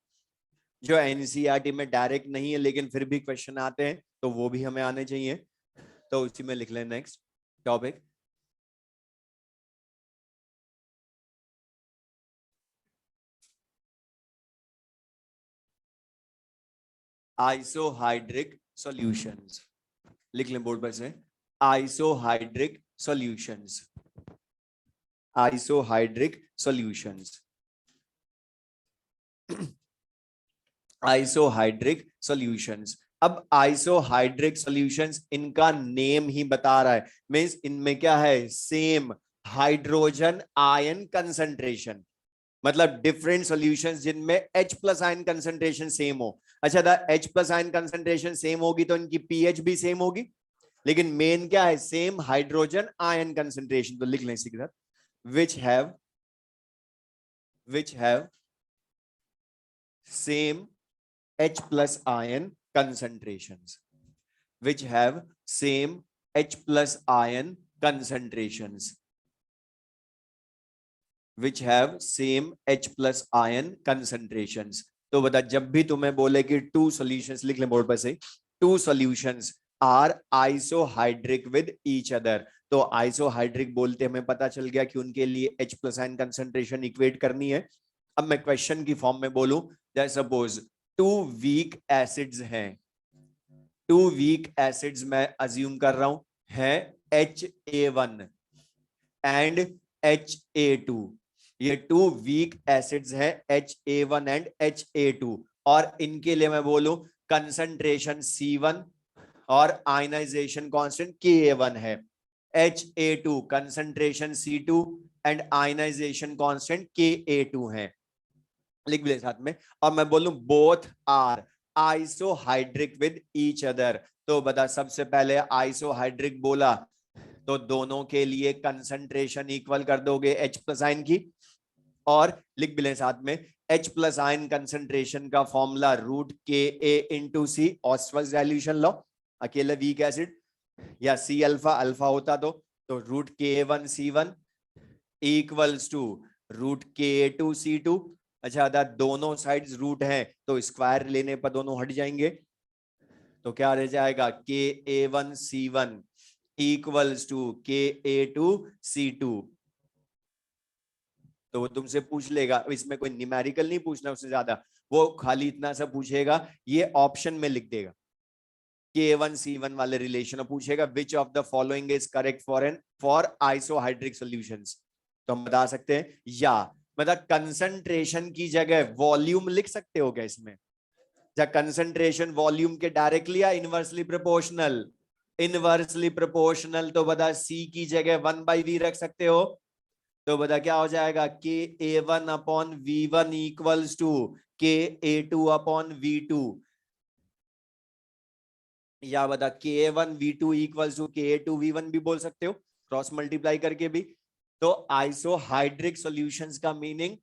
जो एनसीईआरटी में डायरेक्ट नहीं है लेकिन फिर भी क्वेश्चन आते हैं, तो वो भी हमें आने चाहिए। तो उसी में लिख लें नेक्स्ट टॉपिक, आइसोहाइड्रिक सॉल्यूशंस। लिख लें बोर्ड पर से, आइसोहाइड्रिक सॉल्यूशंस, आइसोहाइड्रिक सॉल्यूशंस, आइसोहाइड्रिक सॉल्यूशंस। अब आइसोहाइड्रिक सॉल्यूशंस इनका नेम ही बता रहा है, मींस इनमें क्या है, सेम हाइड्रोजन आयन कंसंट्रेशन, मतलब डिफरेंट सॉल्यूशंस जिनमें H plus ion concentration same हो। अच्छा था, H plus ion concentration same होगी तो इनकी पीएच भी सेम होगी, लेकिन मेन क्या है, सेम हाइड्रोजन आयन कंसंट्रेशन। तो लिख लें इसी के साथ, which have same H plus ion concentrations, which have same H plus ion concentrations, which have same H plus ion concentrations। तो बता, जब भी तुम्हें बोले कि टू सॉल्यूशंस, लिख ले बोर्ड पर से, two solutions are isohydric with each other, तो आइसोहाइड्रिक बोलते हमें पता चल गया कि उनके लिए H plus ion concentration equate करनी है। अब मैं क्वेश्चन की फॉर्म में बोलूं, जैसे सपोज टू वीक एसिड्स हैं, टू वीक एसिड्स मैं अज्यूम कर रहा हूं है HA1 एंड HA2, ये टू वीक एसिड्स हैं HA1 एंड HA2, और इनके लिए मैं बोलूं कंसंट्रेशन C1 और आयनाइजेशन कांस्टेंट Ka1 है, HA2 concentration C2 and ionization constant Ka2 है। लिख ले साथ में, और मैं बोलूं both are isohydric with each other, तो बता सबसे पहले आइसोहाइड्रिक बोला तो दोनों के लिए कंसंट्रेशन इक्वल कर दोगे H प्लस आयन की, और लिख भी लें साथ में H प्लस आयन कंसंट्रेशन का formula root K a into C, Ostwald dilution law, अकेले वीक एसिड या सी अल्फा अल्फा होता तो root K one C1 equals to root K two C2। अच्छा था, दोनों साइड्स रूट हैं तो स्क्वायर लेने पर दोनों हट जाएंगे, तो क्या रह जाएगा Ka1 C1 equals to Ka2 C2। तो वो तुमसे पूछ लेगा, इसमें कोई न्यूमेरिकल नहीं पूछना उससे ज्यादा, वो खाली इतना सा पूछेगा, ये ऑप्शन में लिख देगा K1 C1 वाले रिलेशन, पूछेगा which of the following is correct for isohydric solutions, तो हम बता सकते हैं, या मतलब कंसंट्रेशन की जगह वॉल्यूम लिख सकते हो क्या इसमें, या कंसंट्रेशन वॉल्यूम के डायरेक्टली या इनवर्सली प्रोपोर्शनल, इनवर्सली प्रोपोर्शनल, तो बता C की जगह 1/V रख सकते हो, तो बता क्या हो जाएगा Ka1 upon V1 equals to Ka2 upon V2, या बता Ka1 V2 equals to Ka2 V1 भी बोल सकते हो क्रॉस मल्टीप्लाई करके भी। तो आइसोहाइड्रिक सॉल्यूशंस का meaning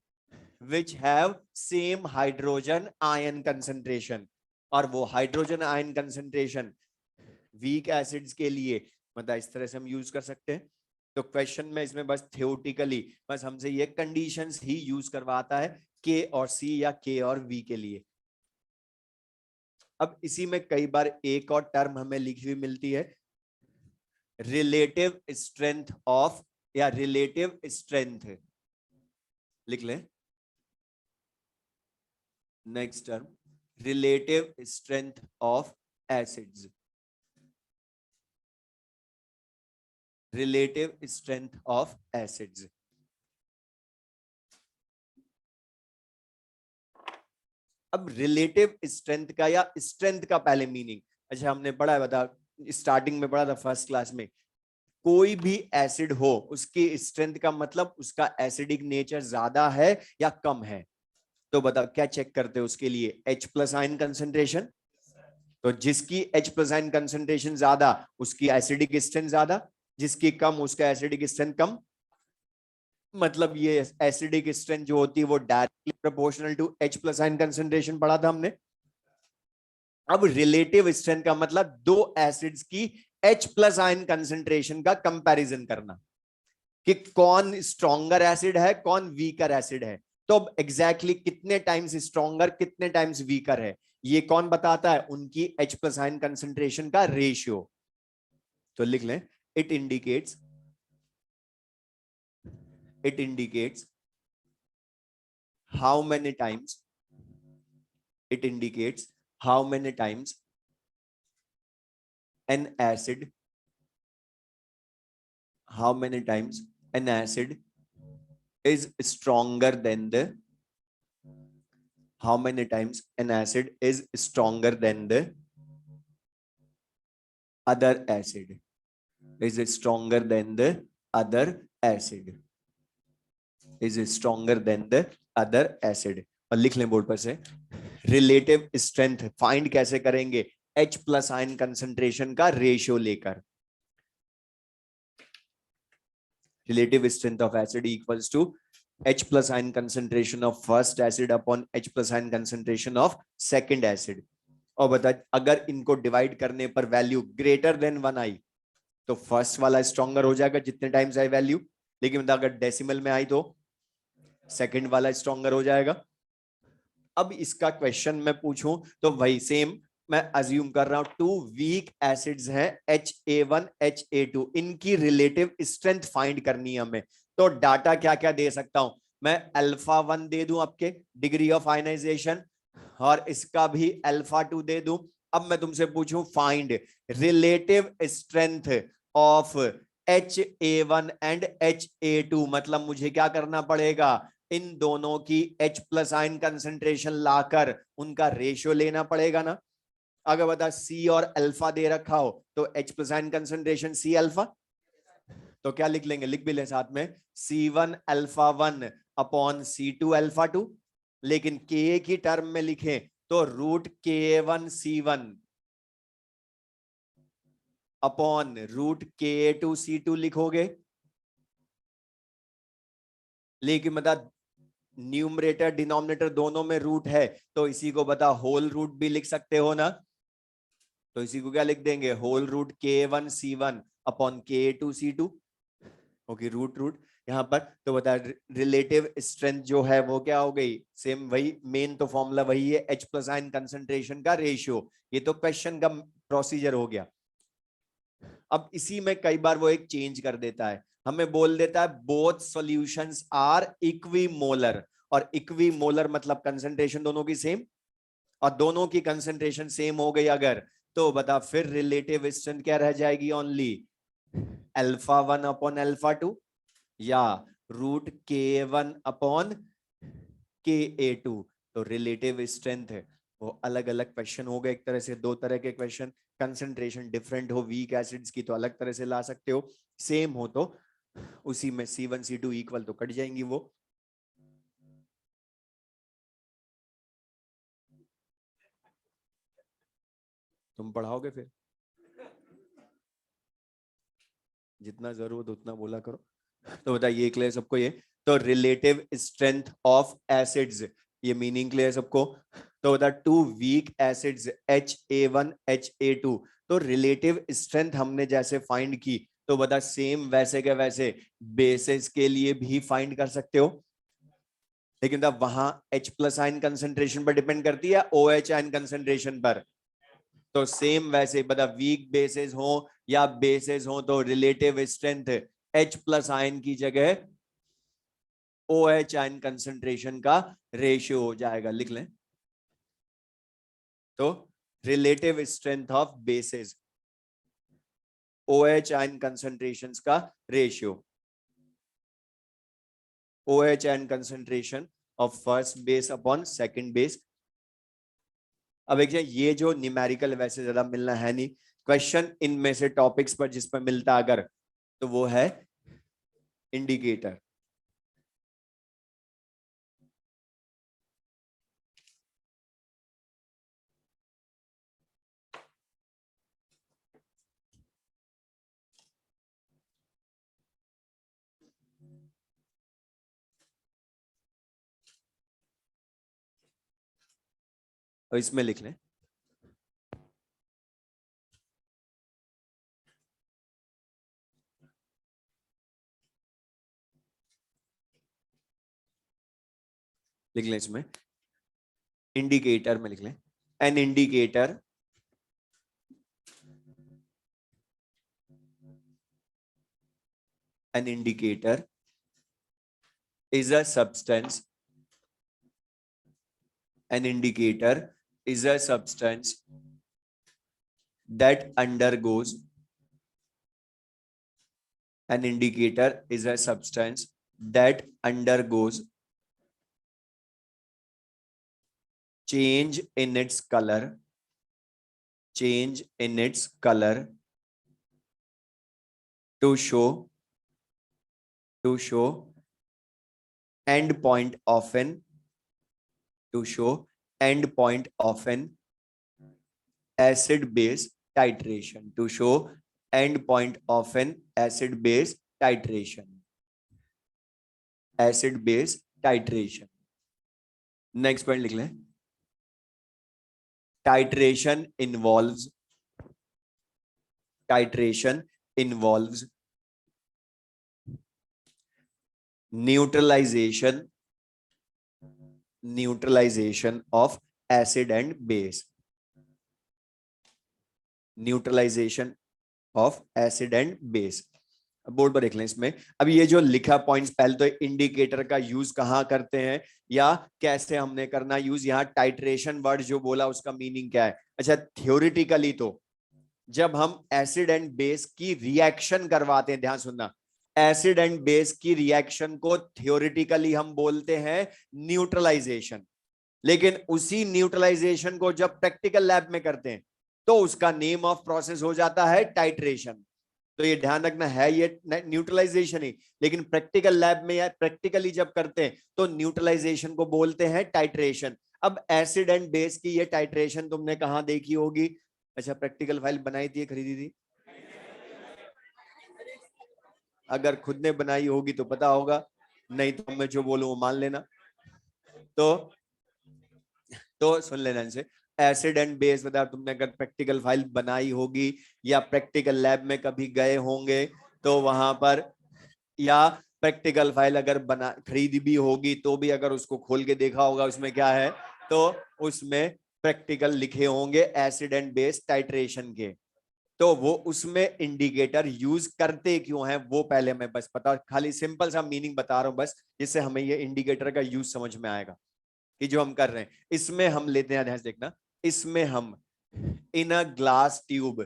which have same hydrogen ion concentration, और वो hydrogen ion concentration weak acids के लिए मतलब इस तरह से हम यूज कर सकते हैं। तो क्वेश्चन में इसमें बस थियोरेटिकली बस हमसे ये कंडीशंस ही यूज करवाता है के और सी या के और वी के लिए। अब इसी में कई बार एक और टर्म हमें लिखी हुई मिलती है, रिलेटिव स्ट्रेंथ ऑफ, या रिलेटिव स्ट्रेंथ, लिख लें next term, relative strength of acids, relative strength of acids. अब रिलेटिव स्ट्रेंथ का या स्ट्रेंथ का पहले मीनिंग, अच्छा हमने पढ़ा है, बता स्टार्टिंग में पढ़ा था फर्स्ट क्लास में, कोई भी एसिड हो उसकी स्ट्रेंथ का मतलब उसका एसिडिक नेचर ज्यादा है या कम है। तो बताओ क्या चेक करते हो उसके लिए, H प्लस आयन कंसेंट्रेशन। तो जिसकी H प्लस आयन कंसेंट्रेशन ज्यादा उसकी एसिडिक स्ट्रेंथ ज्यादा, जिसकी कम उसका एसिडिक स्ट्रेंथ कम। मतलब ये एसिडिक स्ट्रेंथ जो होती है वो directly proportional to H plus ion concentration पढ़ा था हमने। अब रिलेटिव स्ट्रेंथ का मतलब दो एसिड्स की H प्लस आयन कंसेंट्रेशन का कंपैरिजन करना कि कौन स्ट्रॉन्गर एसिड है कौन वीकर एसिड है। तो अब एग्जैक्टली कितने टाइम्स स्ट्रॉन्गर कितने टाइम्स वीकर है ये कौन बताता है, उनकी H प्लस आयन कंसेंट्रेशन का रेशियो। तो लिख लें, it indicates how many times it indicates how many times an acid is stronger than the how many times an acid is stronger than the other acid is stronger than the other acid is stronger than the other acid। और लिख लें board पर से, relative strength find कैसे करेंगे, H plus ion concentration का ratio लेकर। Relative strength of acid equals to H plus ion concentration of first acid upon H plus ion concentration of second acid. और बता अगर इनको डिवाइड करने पर वैल्यू ग्रेटर देन 1 आई तो फर्स्ट वाला स्ट्रॉन्गर हो जाएगा जितने टाइम्स आई वैल्यू, लेकिन अगर डेसिमल में आई तो सेकंड वाला स्ट्रॉन्गर हो जाएगा। अब इसका क्वेश्चन मैं पूछूं तो वही सेम मैं अज्यूम कर रहा हूं, टू वीक एसिड्स हैं HA1 HA2, इनकी रिलेटिव स्ट्रेंथ फाइंड करनी है हमें। तो डाटा क्या क्या दे सकता हूं मैं, अल्फा 1 दे दूं आपके डिग्री ऑफ आयनाइजेशन और इसका भी अल्फा 2 दे दूं। अब मैं तुमसे पूछूं find relative strength of HA1 and HA2, मतलब मुझे क्या करना पड़ेगा, इन दोनों की H प्लस आयन कंसेंट्रेशन लाकर उनका रेशियो लेना पड़ेगा ना। अगर बता C और अल्फा दे रखा हो तो H plus ion concentration C alpha, तो क्या लिख लेंगे, लिख भी ले साथ में C1 alpha 1 upon C2 alpha 2, लेकिन Ka की टर्म में लिखें तो root Ka1 C1 upon root Ka2 C2 लिखोगे। लेकिन मतलब न्यूमरेटर डिनोमिनेटर दोनों में रूट है तो इसी को बता होल रूट भी लिख सकते हो ना। तो इसी को क्या लिख देंगे, whole root K1 C1 upon K2 C2। Okay root root यहाँ पर तो बता रिलेटिव स्ट्रेंथ जो है वो क्या हो गई, सेम वही मेन तो फॉर्मूला वही है, H प्लस आयन कंसेंट्रेशन का रेशियो। ये तो क्वेश्चन का प्रोसीजर हो गया। अब इसी में कई बार वो एक चेंज कर देता है, हमें बोल देता है बोथ सॉल्यूशंस आर इक्विमोलर, और इक्विमोलर मतलब कंसेंट्रेशन दोनों की सेम, और दोनों की कंसेंट्रेशन सेम हो गई अगर, तो बता फिर रिलेटिव स्ट्रेंथ क्या रह जाएगी, ओनली अल्फा 1 अपॉन अल्फा 2 या रूट K1 अपॉन Ka2। तो रिलेटिव स्ट्रेंथ है वो अलग अलग क्वेश्चन हो गए, एक तरह से दो तरह के क्वेश्चन, कंसेंट्रेशन डिफरेंट हो वीक एसिड्स की तो अलग तरह से ला सकते हो, सेम हो तो उसी में C1 C2 इक्वल तो कट जाएंगी वो। तुम पढ़ाओगे फिर, जितना जरूरत उतना बोला करो। तो बताइए क्लियर सबको ये, तो रिलेटिव स्ट्रेंथ ऑफ एसिड्स ये मीनिंग क्लियर सबको। तो बता two weak acids HA1 HA2, तो रिलेटिव स्ट्रेंथ हमने जैसे फाइंड की तो बता सेम वैसे के वैसे बेसिस के लिए भी फाइंड कर सकते हो, लेकिन तब वहां H प्लस आयन कंसेंट्रेशन पर डिपेंड करती है OH आयन कंसेंट्रेशन पर। तो सेम वैसे बता वीक बेसिस हो या बेसिस हो तो relative strength H plus ion की जगह OH आयन कंसेंट्रेशन का रेशियो हो जाएगा, लिख लें। तो relative strength of bases OH ion concentrations का ratio, OH ion concentration of first base upon second base. अब एक ये जो न्यूमेरिकल वैसे ज्यादा मिलना है नहीं, क्वेश्चन इनमें से टॉपिक्स पर जिस पर मिलता अगर तो वो है इंडिकेटर। और इसमें लिख लें इसमें इंडिकेटर में लिख लें an indicator an indicator is a substance. An indicator is a substance that undergoes. An indicator is a substance that undergoes change in its color. Change in its color to show end point of an acid base titration. To show end point of an acid base titration. Acid base titration. Next point लिख लें titration involves neutralization of acid and base. Neutralization of acid and base. Board पर देख लें इसमें। अब ये जो लिखा पॉइंट्स, पहले तो इंडिकेटर का यूज कहाँ करते हैं या कैसे हमने करना यूज, यहाँ टाइट्रेशन वर्ड जो बोला उसका मीनिंग क्या है। अच्छा, थ्योरेटिकली तो जब हम एसिड एंड बेस की रिएक्शन करवाते हैं, ध्यान सुनना, एसिड एंड बेस की रिएक्शन को थ्योरेटिकली हम बोलते हैं न्यूट्रलाइजेशन। लेकिन उसी न्यूट्रलाइजेशन को जब प्रैक्टिकल लैब में करते हैं तो उसका नेम ऑफ प्रोसेस हो जाता है टाइट्रेशन। तो ये ध्यान रखना है, ये न्यूट्रलाइजेशन ही, लेकिन प्रैक्टिकल लैब में या प्रैक्टिकली जब करते हैं तो न्यूट्रलाइजेशन को बोलते हैं टाइट्रेशन। अब एसिड एंड बेस की ये टाइट्रेशन तुमने कहां देखी होगी? अच्छा, प्रैक्टिकल फाइल बनाई थी, खरीदी थी? अगर खुद ने बनाई होगी तो पता होगा, नहीं तो मैं जो बोलूं वो मान लेना। तो सुन लेना इनसे, एसिड एंड बेस बता, तुमने अगर प्रैक्टिकल फाइल बनाई होगी या प्रैक्टिकल लैब में कभी गए होंगे तो वहां पर, या प्रैक्टिकल फाइल अगर बना खरीदी भी होगी तो भी अगर उसको खोल के देखा होगा उसमें क्या है, तो उसमें प्रैक्टिकल लिखे होंगे एसिड एंड बेस टाइट्रेशन के। तो वो उसमें इंडिकेटर यूज करते क्यों हैं वो पहले मैं बस पता, खाली सिंपल सा मीनिंग बता रहा हूं बस, जिससे हमें ये इंडिकेटर का यूज समझ में आएगा कि जो हम कर रहे हैं। इसमें हम लेते हैं, ध्यान से देखना, इसमें हम in a glass tube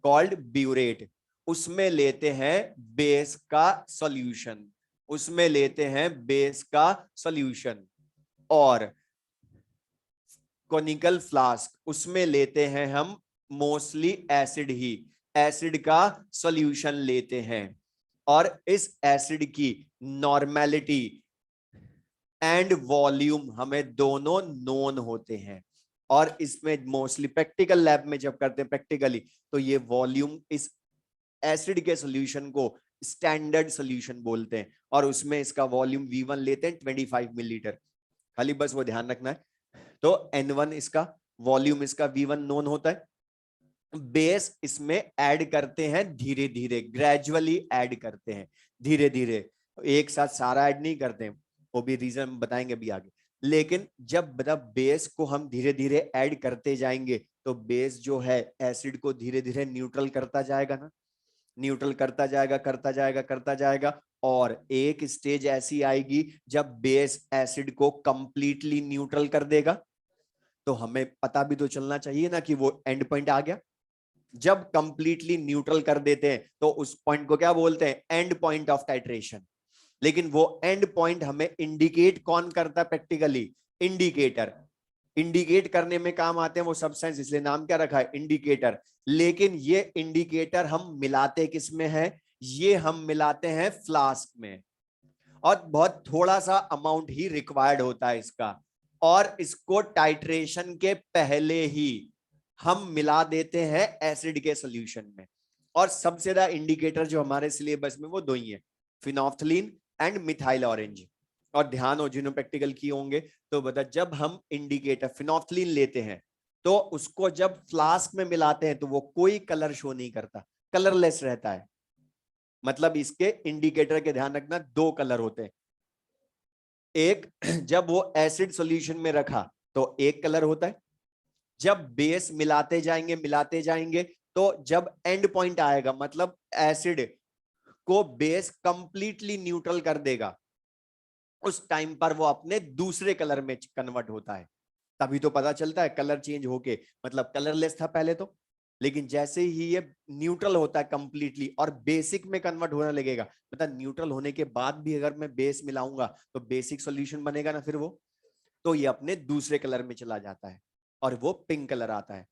called burette, उसमें लेते हैं बेस का सॉल्यूशन, उसमें लेते हैं बेस का सॉल्यूशन। और कोनिकल फ्लास्क, उसमें लेते हैं हम मोस्टली एसिड ही, एसिड का सॉल्यूशन लेते हैं। और इस एसिड की नॉर्मेलिटी एंड वॉल्यूम हमें दोनों नोन होते हैं। और इसमें मोस्टली प्रैक्टिकल लैब में जब करते हैं प्रैक्टिकली, तो ये वॉल्यूम इस एसिड के सॉल्यूशन को स्टैंडर्ड सॉल्यूशन बोलते हैं, और उसमें इसका वॉल्यूम V1 लेते हैं 25 मिलीलीटर, खाली बस वो ध्यान रखना है। तो N1 इसका वॉल्यूम, इसका V1 नोन होता है। बेस इसमें ऐड करते हैं धीरे धीरे, ग्रेजुअली ऐड करते हैं धीरे धीरे, एक साथ सारा ऐड नहीं करते हैं, वो भी रीजन बताएंगे भी आगे। लेकिन जब मतलब बेस को हम धीरे धीरे ऐड करते जाएंगे तो बेस जो है एसिड को धीरे धीरे न्यूट्रल करता जाएगा ना, न्यूट्रल करता जाएगा करता जाएगा करता जाएगा, और एक स्टेज ऐसी आएगी जब बेस एसिड को कंप्लीटली न्यूट्रल कर देगा। तो हमें पता भी तो चलना चाहिए ना कि वो एंड पॉइंट आ गया। जब कंप्लीटली न्यूट्रल कर देते हैं तो उस पॉइंट को क्या बोलते हैं? And point of titration. लेकिन वो एंड पॉइंट हमें इंडिकेट कौन करता है प्रैक्टिकली? इंडिकेटर। इंडिकेट करने में काम आते हैं वो सब्सटेंस, इसलिए नाम क्या रखा है? इंडिकेटर। लेकिन ये इंडिकेटर हम मिलाते किस में है? ये हम मिलाते हैं फ्लास्क में, और बहुत थोड़ा सा अमाउंट ही रिक्वायर्ड होता है इसका, और इसको टाइट्रेशन के पहले ही हम मिला देते हैं एसिड के सोल्यूशन में। और सबसे ज्यादा इंडिकेटर जो हमारे सिलेबस में वो दो ही है, फिनोफ्थलीन एंड मिथाइल ऑरेंज। और ध्यान हो जिन्होंने प्रैक्टिकल किए होंगे तो बता, जब हम इंडिकेटर फिनोफ्थलीन लेते हैं तो उसको जब फ्लास्क में मिलाते हैं तो वो कोई कलर शो नहीं करता, कलरलेस रहता है। मतलब इसके इंडिकेटर के ध्यान रखना, दो कलर होते हैं, एक जब वो एसिड सॉल्यूशन में रखा तो एक कलर होता है, जब बेस मिलाते जाएंगे तो जब एंड पॉइंट आएगा, मतलब एसिड को बेस कंप्लीटली न्यूट्रल कर देगा, उस टाइम पर वो अपने दूसरे कलर में कन्वर्ट होता है। तभी तो पता चलता है कलर चेंज होके, मतलब कलरलेस था पहले तो, लेकिन जैसे ही ये न्यूट्रल होता है कंप्लीटली और बेसिक में कन्वर्ट होने लगेगा, मतलब न्यूट्रल होने के बाद भी अगर मैं बेस मिलाऊंगा तो बेसिक सॉल्यूशन बनेगा ना फिर वो, तो ये अपने दूसरे कलर में चला जाता है और वो पिंक कलर आता है।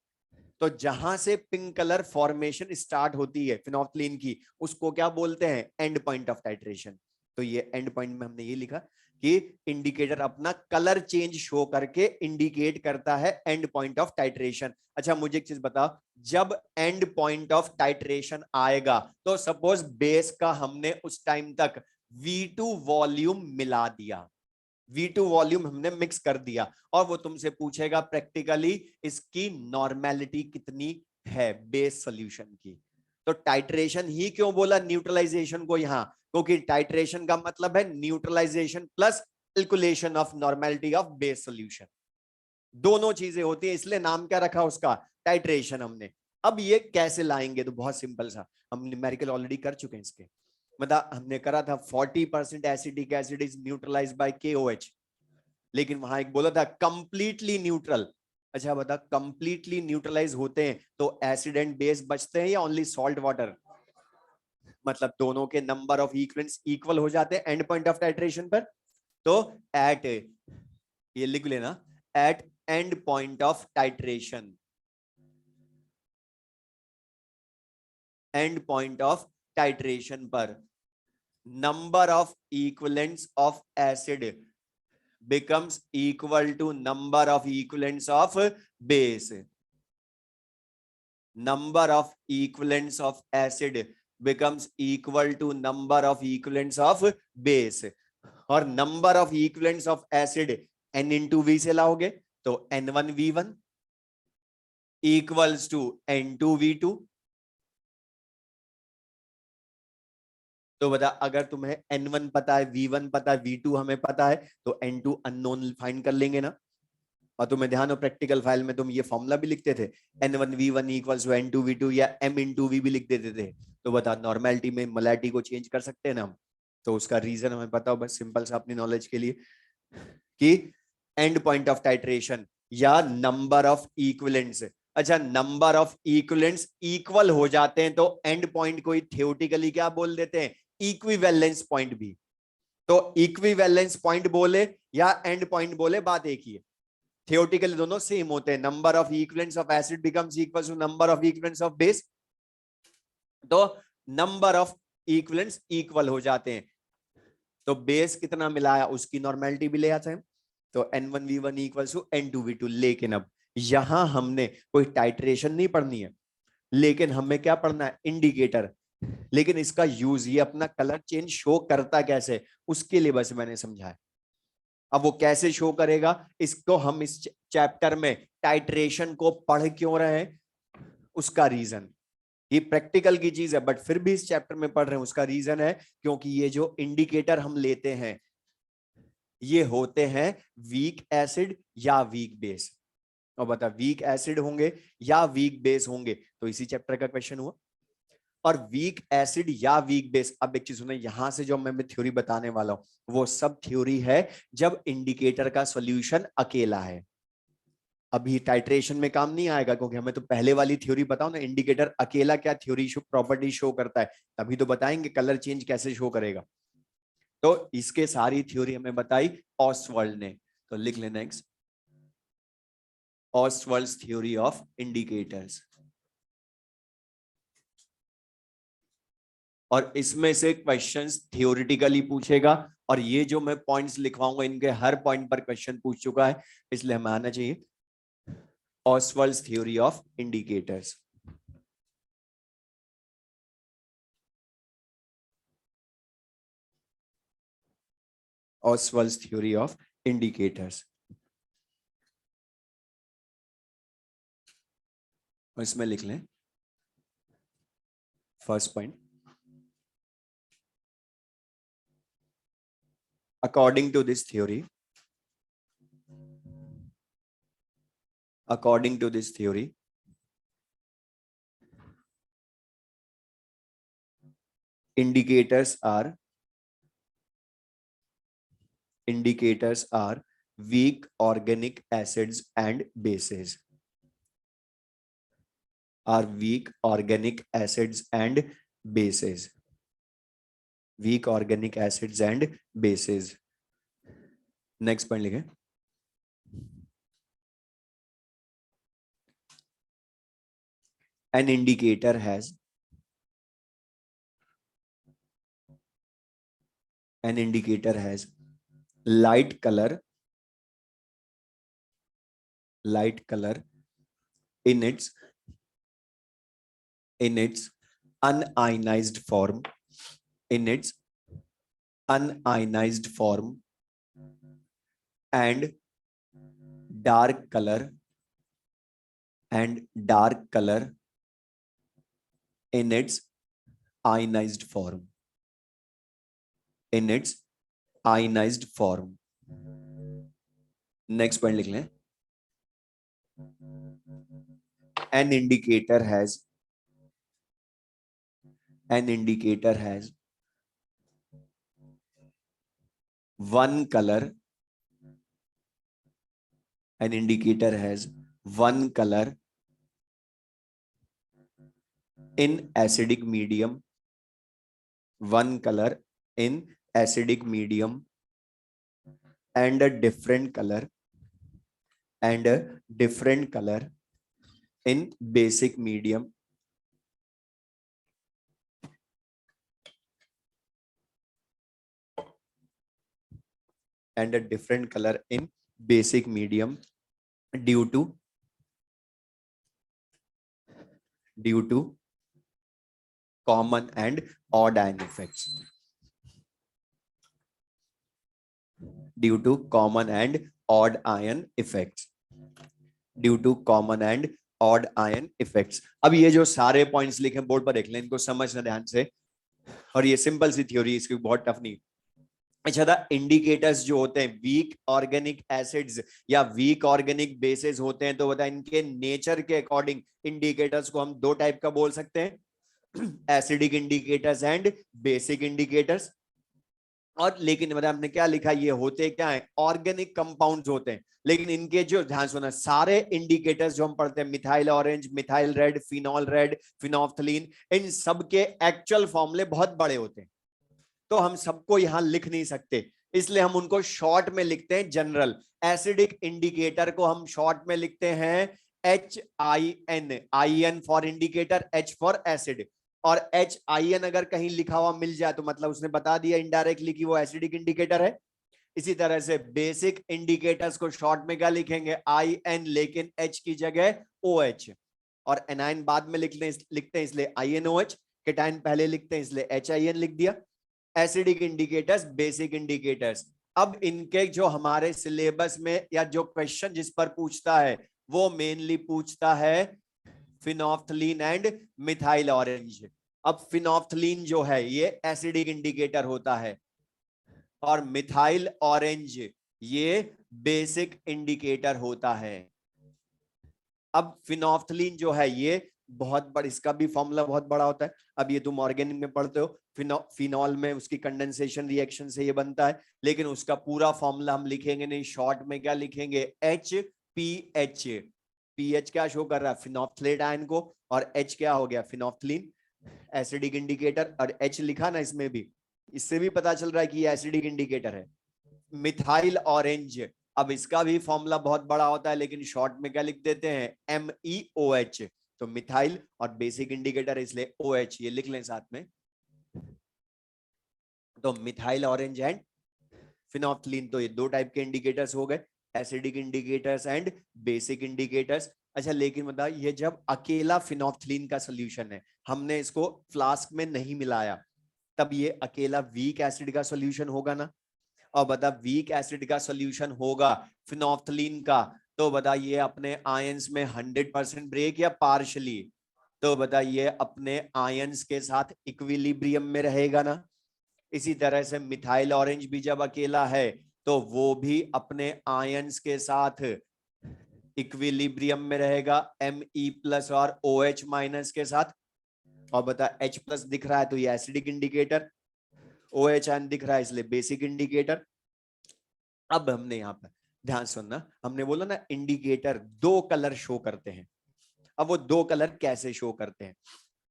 तो जहां से पिंक कलर फॉर्मेशन स्टार्ट होती है फिनोफ्थलीन की, उसको क्या बोलते हैं, एंड पॉइंट ऑफ टाइट्रेशन। तो ये एंड पॉइंट में हमने ये लिखा कि इंडिकेटर अपना कलर चेंज शो करके इंडिकेट करता है एंड पॉइंट ऑफ टाइट्रेशन। अच्छा मुझे एक चीज बताओ, जब एंड पॉइंट ऑफ टाइट्रेशन आएगा तो सपोज बेस का हमने उस टाइम तक V2 वॉल्यूम मिला दिया, V2 वॉल्यूम हमने मिक्स कर दिया, और वो तुमसे पूछेगा प्रैक्टिकली इसकी नॉर्मेलिटी कितनी है बेस सॉल्यूशन की। तो टाइट्रेशन ही क्यों बोला न्यूट्रलाइजेशन को यहां, क्योंकि टाइट्रेशन का मतलब है neutralisation plus calculation of normality of base solution, दोनों चीजें होती है, इसलिए नाम क्या रखा उसका, टाइट्रेशन हमने। अब ये कैसे लाएंगे, तो बहुत सिंपल सा, हम न्यूमेरिकल ऑलरेडी कर चुके हैं इसके, मतलब हमने करा था 40% acidic acid is neutralised by KOH, लेकिन वहां एक बोला था कंप्लीटली न्यूट्रल। अच्छा बता, कंप्लीटली न्यूट्रलाइज होते हैं तो एसिड एंड बेस बचते हैं या ओनली सॉल्ट वाटर, मतलब दोनों के नंबर ऑफ इक्वेलेंट्स इक्वल हो जाते हैं एंड पॉइंट ऑफ टाइट्रेशन पर। तो एट, ये लिख लेना, at end point of titration, end point of titration पर number of equivalents of acid becomes equal to number of equivalents of base. Number of equivalents of acid becomes equal to number of equivalents of base. और number of equivalents of acid n into v से लाओगे तो n1v1 equals to n2v2। तो बता, अगर तुम्हें n1 पता है, v1 पता है, v2 हमें पता है, तो n2 अननोन फाइंड कर लेंगे ना। और तुम्हें ध्यान हो प्रैक्टिकल फाइल में तुम ये फॉर्मूला भी लिखते थे, n1v1 इक्वल्स टू n2v2 या m इंटू v भी लिख देते थे। तो बता, नॉर्मेलिटी में मोलैरिटी को चेंज कर सकते हैं ना हम, तो उसका रीजन हमें पता हो, बस सिंपल सा अपनी नॉलेज के लिए, कि एंड पॉइंट ऑफ टाइट्रेशन या नंबर ऑफ इक्विवेलेंट्स। अच्छा, नंबर ऑफ इक्विवेलेंट्स इक्वल हो जाते हैं तो एंड पॉइंट को थियोरेटिकली क्या बोल देते हैं, इक्विवेलेंस पॉइंट भी। तो इक्विवेलेंस पॉइंट बोले या एंड पॉइंट बोले, बात एक ही है, थियोरेटिकली दोनों सेम होते हैं। Number of equivalents of acid becomes equal to number of equivalents of base, तो नंबर ऑफ इक्विवेलेंट्स इक्वल हो जाते हैं, तो बेस कितना मिलाया उसकी नॉर्मेलिटी भी ले आते हैं। तो n1v1 इक्वल्स टू n2v2। लेकिन अब यहां हमने कोई टाइट्रेशन नहीं पढ़नी है, लेकिन हमें क्या पढ़ना है, इंडिकेटर। लेकिन इसका यूज, ये अपना कलर चेंज शो करता कैसे, उसके लिए बस मैंने समझाया। अब वो कैसे शो करेगा, इसको हम इस चैप्टर में टाइट्रेशन को पढ़ क्यों रहे हैं, उसका रीजन, ये प्रैक्टिकल की चीज है बट फिर भी इस चैप्टर में पढ़ रहे हैं, उसका रीजन है क्योंकि ये जो इंडिकेटर हम लेते हैं ये होते हैं वीक एसिड या वीक बेस। और बता, वीक एसिड होंगे या वीक बेस होंगे, तो इसी चैप्टर का क्वेश्चन हुआ। और वीक एसिड या वीक बेस, अब एक चीज सुनो, यहां से जो मैं थ्योरी बताने वाला हूं वो सब थ्योरी है जब इंडिकेटर का सॉल्यूशन अकेला है। अभी टाइट्रेशन में काम नहीं आएगा क्योंकि हमें तो पहले वाली थ्योरी बताओ ना, इंडिकेटर अकेला क्या थ्योरी शो, प्रॉपर्टी शो करता है, तभी तो बताएंगे कलर चेंज कैसे शो करेगा। तो इसके सारी थ्योरी हमें बताई ऑस्वर्ल्ड ने, तो लिख लेना नेक्स्ट, ऑस्वर्ल्ड्स थ्योरी ऑफ इंडिकेटर्स। और इसमें से क्वेश्चंस थियोरिटिकली पूछेगा, और ये जो मैं पॉइंट्स लिखवाऊंगा इनके हर पॉइंट पर क्वेश्चन पूछ चुका है, इसलिए हमें आना चाहिए Ostwald's theory of indicators. Ostwald's theory of indicators, और इसमें लिख लें first point, according to this theory, according to this theory, indicators are weak organic acids and bases, are weak organic acids and bases, weak organic acids and bases. Next point लिखें, an indicator has light color in its unionized form, in its unionized form, and dark color in its ionized form, in its ionized form. Next point लिख लें, an indicator has one color, an indicator has one color in acidic medium, one color in acidic medium, and a different color in basic medium, and a different color in basic medium due to common and odd ion effects, due to common and odd ion effects, due to common and odd ion effects. अब ये जो सारे points लिखे board पर देख लें, इनको समझना ध्यान से, और ये सिंपल सी थ्योरी, इसकी बहुत टफ नहीं। अच्छा था, इंडिकेटर्स जो होते हैं वीक ऑर्गेनिक एसिड्स या वीक ऑर्गेनिक बेसिस होते हैं, तो बता इनके नेचर के अकॉर्डिंग इंडिकेटर्स को हम दो टाइप का बोल सकते हैं, acidic indicators and basic indicators. और लेकिन मतलब आपने क्या लिखा, ये होते क्या है, ऑर्गेनिक कंपाउंड्स होते हैं, लेकिन इनके जो, ध्यान सुना, सारे इंडिकेटर्स जो हम पढ़ते हैं, methyl orange, methyl red, phenol red, phenolphthalein, इन सब के एक्चुअल फॉर्मूले बहुत बड़े होते हैं, तो हम सबको यहां लिख नहीं सकते, इसलिए हम उनको शॉर्ट में लिखते हैं जनरल। एसिडिक इंडिकेटर को हम शॉर्ट में लिखते हैं HIN, IN for indicator, H for acid, और HIN अगर कहीं लिखा हुआ मिल जाए तो मतलब उसने बता दिया इनडायरेक्टली कि वो एसिडिक इंडिकेटर है। इसी तरह से बेसिक इंडिकेटर्स को शॉर्ट में क्या लिखेंगे, IN, लेकिन H की जगह OH, और एनाइन बाद में लिखते हैं इसलिए INOH, केटाइन पहले लिखते हैं इसलिए HIN लिख दिया। Acidic indicators, basic indicators. अब इनके जो हमारे सिलेबस में या जो क्वेश्चन जिस पर पूछता है, वो मेनली पूछता है फिनोफ्थलीन एंड मिथाइल ऑरेंज। अब फिनोफ्थलीन जो है ये एसिडिक इंडिकेटर होता है, और मिथाइल ऑरेंज ये बेसिक इंडिकेटर होता है। अब फिनोफ्थलीन जो है ये बहुत बड़ा, इसका भी फॉर्मूला बहुत बड़ा होता है। अब ये तुम ऑर्गेनिक में पढ़ते हो, फिनॉल में उसकी कंडेंसेशन रिएक्शन से ये बनता है, लेकिन उसका पूरा फॉर्मूला हम लिखेंगे नहीं, शॉर्ट में क्या लिखेंगे, HPH। पीएच क्या शो कर रहा है, फिनोफ्थलेट आयन को, और H क्या हो गया, फिनोफ्थलीन, एसिडिक इंडिकेटर, और H लिखा ना इसमें भी, इससे भी पता चल रहा है कि ये एसिडिक इंडिकेटर है। मिथाइल ऑरेंज, अब इसका भी फॉर्मूला बहुत बड़ा होता है, लेकिन शॉर्ट में क्या लिख देते हैं, MEOH, तो मिथाइल, और बेसिक इंडिकेटर इसलिए OH, ये लिख लें साथ में, तो मिथाइल ऑरेंज एंड फिनोल्फथलीन, तो ये दो टाइप के इंडिकेटर्स हो गए, acidic indicators and basic indicators. अच्छा लेकिन बता, ये जब अकेला फिनोल्फथलीन का सोल्यूशन है, हमने इसको फ्लास्क में नहीं मिलाया, तब ये अकेला वीक एसिड का सोल्यूशन होगा ना। और बता वीक एसिड का सोल्यूशन होगा फिनोल्फथलीन का, तो बता ये अपने आयंस में 100% ब्रेक या पार्शली, तो बता ये अपने आयंस के साथ इक्विलिब्रियम में रहेगा ना। इसी तरह से मिथाइल ऑरेंज भी जब अकेला है तो वो भी अपने आयंस के साथ इक्विलिब्रियम में रहेगा, Me+ और OH- के साथ। और बता H+ दिख रहा है तो ये एसिडिक इंडिकेटर, OH- दिख रहा है इसलिए बेसिक इंडिकेटर। अब हमने यहाँ पर ध्यान सुनना, हमने बोला ना इंडिकेटर दो कलर शो करते हैं। अब वो दो कलर कैसे शो करते हैं,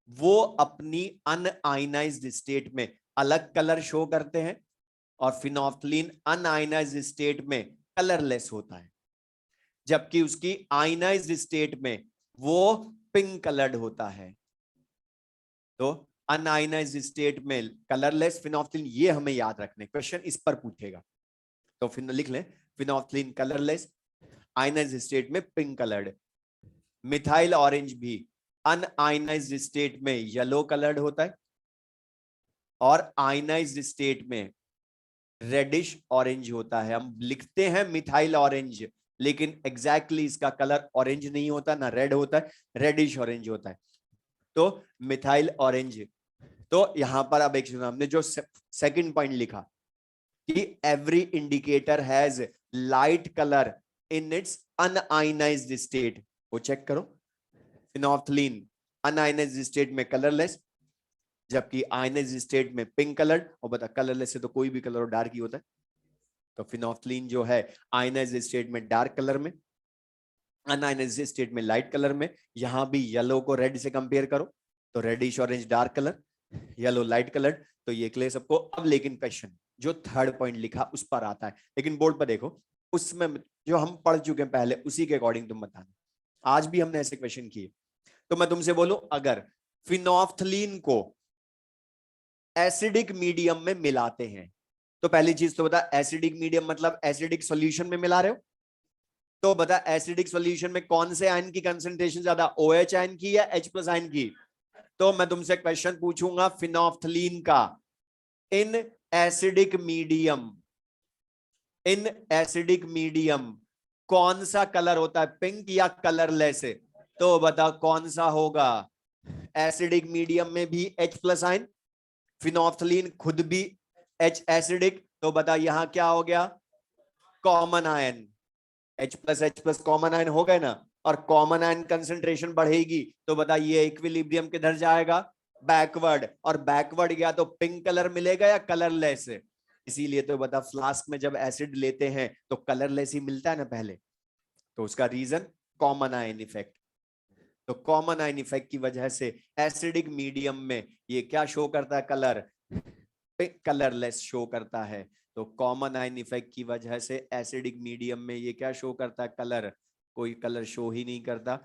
वो अपनी अनआयनाइज्ड स्टेट में अलग कलर शो करते हैं, और फिनोल्फथलीन अनआयनाइज्ड स्टेट में कलरलेस होता है, जबकि उसकी आयनाइज्ड स्टेट में वो पिंक कलर्ड होता है। तो अनआयनाइज्ड स्टेट में कलरलेस फिनोल्फथलीन, ये हमें याद रखने, क्वेश्चन इस पर पूछेगा। तो फिर लिख लें, फिनोल्फथलीन कलरलेस, आयनाइज्ड स्टेट में पिंक कलर्ड। मिथाइल ऑरेंज भी अनआयनाइज्ड स्टेट में येलो कलर्ड होता है, और आयनाइज्ड स्टेट में रेडिश ऑरेंज होता है। हम लिखते हैं मिथाइल ऑरेंज, लेकिन एग्जैक्टली इसका कलर ऑरेंज नहीं होता, ना रेड होता है, रेडिश ऑरेंज होता है। तो मिथाइल ऑरेंज। तो यहां पर अब एक हमने जो सेकंड पॉइंट लिखा कि every indicator has light colour in its un-ionised state, वो चेक करो। फिनोल्फथलीन अनआयनाइज्ड स्टेट में कलरलेस, जबकि आयनाइज्ड स्टेट में पिंक कलर। और बता कलरलेस से तो कोई भी कलर डार्क ही होता है, तो फिनोल्फथलीन जो है आयनाइज्ड स्टेट में डार्क कलर में, अनआयनाइज्ड स्टेट में लाइट कलर में। यहां भी येलो को रेड से कंपेयर करो, तो reddish orange dark colour, yellow light colour. तो ये क्लियर सबको। अब लेकिन क्वेश्चन जो थर्ड पॉइंट लिखा उस पर आता है, लेकिन बोर्ड पर देखो, उसमें जो हम पढ़ चुके हैं पहले उसी के अकॉर्डिंग तुम बताना। आज भी हमने ऐसे क्वेश्चन किए। तो मैं तुमसे बोलूं, अगर फिनोल्फथलीन को एसिडिक मीडियम में मिलाते हैं, तो पहली चीज तो बता, एसिडिक मीडियम मतलब एसिडिक सॉल्यूशन में मिला रहे हो, तो बता एसिडिक सॉल्यूशन में कौन से आयन की कंसंट्रेशन ज्यादा, OH आयन की या H+ आयन की। तो मैं तुमसे क्वेश्चन पूछूंगा फिनोल्फथलीन का, in acidic medium, in acidic medium कौन सा कलर होता है, पिंक या कलरलेस। तो बता कौन सा होगा, एसिडिक मीडियम में भी H+ आयन, फिनोल्फथलीन खुद भी H एसिडिक, तो बता यहां क्या हो गया, common ion, H+ common ion हो गए ना। और कॉमन आयन कंसेंट्रेशन बढ़ेगी तो बता ये इक्विलिब्रियम किधर जाएगा, बैकवर्ड। और बैकवर्ड गया तो पिंक कलर मिलेगा या कलरलेस। इसीलिए तो बता फ्लास्क में जब एसिड लेते हैं तो कलरलेस ही मिलता है ना पहले, तो उसका रीजन कॉमन आयन इफेक्ट। तो कॉमन आयन इफेक्ट की वजह से एसिडिक मीडियम में ये क्या शो करता है, कलर, कलरलेस शो करता है। तो कॉमन आयन इफेक्ट की वजह से एसिडिक मीडियम में ये क्या शो करता है, कलर, कोई कलर शो ही नहीं करता,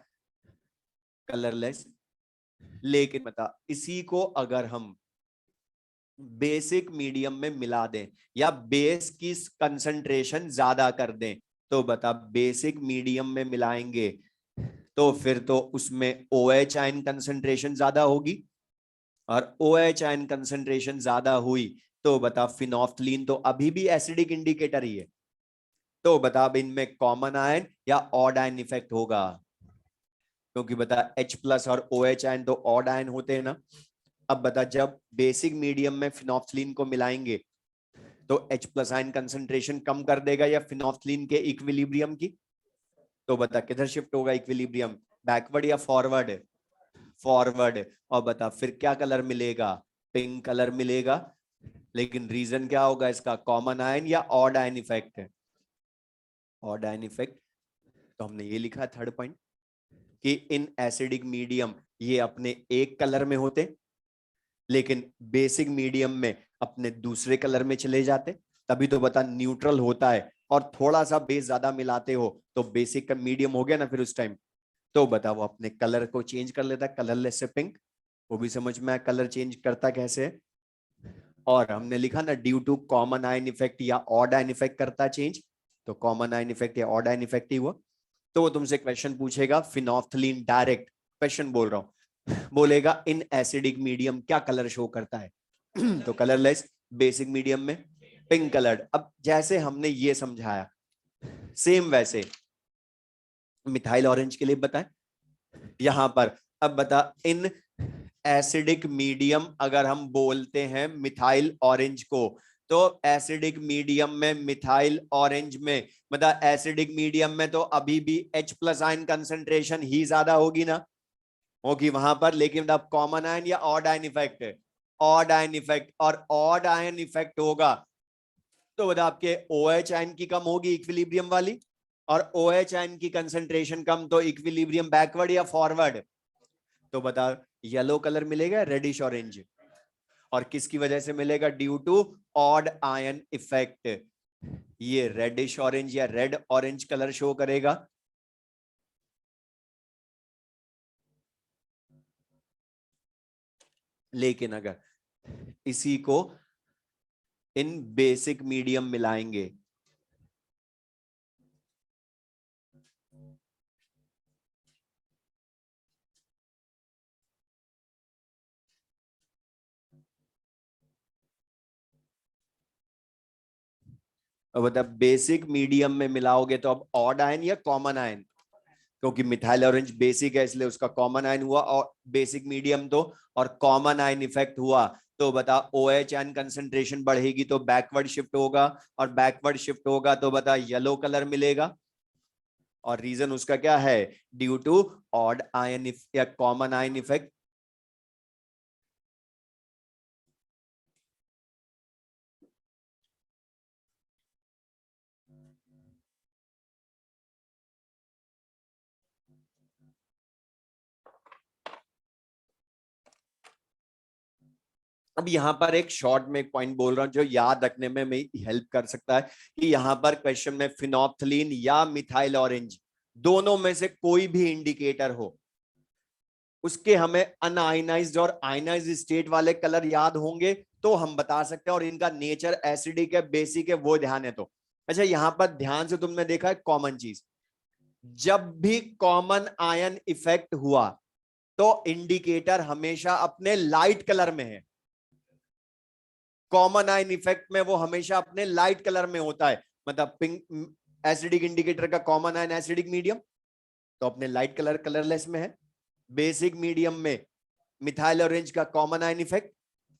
कलरलेस। लेकिन बता इसी को अगर हम बेसिक मीडियम में मिला दें या बेस की कंसंट्रेशन ज्यादा कर दें, तो बता बेसिक मीडियम में मिलाएंगे तो फिर तो उसमें OH आयन कंसंट्रेशन ज्यादा होगी, और OH आयन कंसंट्रेशन ज्यादा हुई तो बता फिनोल्फथलीन तो अभी भी एसिडिक इंडिकेटर ही है, तो बता अब इनमें कॉमन आयन या ऑड आयन इफेक्ट होगा, क्योंकि बता H+ और OH आयन तो ऑड आयन होते हैं ना। अब बता जब बेसिक मीडियम में फिनोल्फथलीन को मिलाएंगे तो H+ आयन कंसंट्रेशन कम कर देगा या फिनोल्फथलीन के इक्विलिब्रियम की, तो बता किधर शिफ्ट होगा इक्विलिब्रियम, बैकवर्ड या फॉरवर्ड, फॉरवर्ड। और बता फिर क्या कलर मिलेगा, पिंक कलर मिलेगा। लेकिन रीजन क्या होगा इसका, कॉमन आयन या ऑड आयन इफेक्ट है, ऑड आयन इफेक्ट। तो हमने ये लिखा थर्ड पॉइंट कि इन एसिडिक मीडियम ये अपने एक कलर में होते, लेकिन बेसिक मीडियम में अपने दूसरे कलर में चले जाते। तभी तो बता न्यूट्रल होता है, और थोड़ा सा बेस ज्यादा मिलाते हो तो बेसिक का मीडियम हो गया ना फिर उस टाइम, तो बता वो अपने कलर को चेंज कर लेता है, कलरलेस से पिंक। वो भी समझ में आया कलर चेंज करता कैसे है। और हमने लिखा ना due to common ion effect या ऑड आयन इफेक्ट करता चेंज, तो कॉमन आयन इफेक्ट या ऑड आयन इफेक्ट ही हुआ। तो वो तुमसे क्वेश्चन पूछेगा फिनोल्फ्थलीन, डायरेक्ट क्वेश्चन बोल रहा हूं, बोलेगा इन एसिडिक मीडियम क्या कलर शो करता है तो कलरलेस, बेसिक मीडियम में पिंक कलर्ड। अब जैसे हमने ये समझाया सेम वैसे मिथाइल ऑरेंज के लिए बताएं यहां पर। अब बता इन एसिडिक मीडियम अगर हम बोलते हैं मिथाइल ऑरेंज को, तो एसिडिक मीडियम में मिथाइल ऑरेंज में मतलब एसिडिक मीडियम में तो अभी भी H प्लस आयन कंसेंट्रेशन ही ज्यादा होगी ना, होगी वहां पर। लेकिन अब कॉमन आयन या ऑड आयन इफेक्ट है, ऑड आयन इफेक्ट, और ऑड आयन इफेक्ट होगा तो बता आपके OH आयन की कम होगी इक्विलिब्रियम वाली, और OH आयन की कंसेंट्रेशन कम तो इक्विलिब्रियम बैकवर्ड या फॉरवर्ड। तो बता येलो कलर मिलेगा रेडिश ऑरेंज, और किसकी वजह से मिलेगा, due to odd ion effect. ये रेडिश ऑरेंज या रेड ऑरेंज कलर शो करेगा। लेकिन अगर इसी को इन बेसिक मीडियम मिलाएंगे, अब बता बेसिक मीडियम में मिलाओगे तो अब ऑड आयन या कॉमन आयन, क्योंकि मिथाइल ऑरेंज बेसिक है इसलिए उसका कॉमन आयन हुआ, और बेसिक मीडियम तो और कॉमन आयन इफेक्ट हुआ। तो बता OH आयन कंसेंट्रेशन बढ़ेगी तो बैकवर्ड शिफ्ट होगा, और बैकवर्ड शिफ्ट होगा तो बता येलो कलर मिलेगा। और रीजन उसका क्या है, ड्यू टू ऑड आयन या कॉमन आयन इफेक्ट। अब यहाँ पर एक शॉर्ट में एक पॉइंट बोल रहा हूं जो याद रखने में हेल्प कर सकता है, कि यहाँ पर क्वेश्चन में फिनोल्फ्थलीन या मिथाइल ऑरेंज दोनों में से कोई भी इंडिकेटर हो, उसके हमें अनआयनाइज्ड और आयनाइज्ड स्टेट वाले कलर याद होंगे तो हम बता सकते हैं, और इनका नेचर एसिडिक है बेसिक है वो ध्यान है तो। अच्छा यहाँ पर ध्यान से तुमने देखा है कॉमन चीज, जब भी कॉमन आयन इफेक्ट हुआ तो इंडिकेटर हमेशा अपने लाइट कलर में है। कॉमन आयन इफेक्ट में वो हमेशा अपने लाइट कलर में होता है, मतलब पिंक एसिडिक इंडिकेटर का कॉमन आयन एसिडिक मीडियम तो अपने लाइट कलर कलरलेस में है। बेसिक मीडियम में मिथाइल ऑरेंज का कॉमन आयन इफेक्ट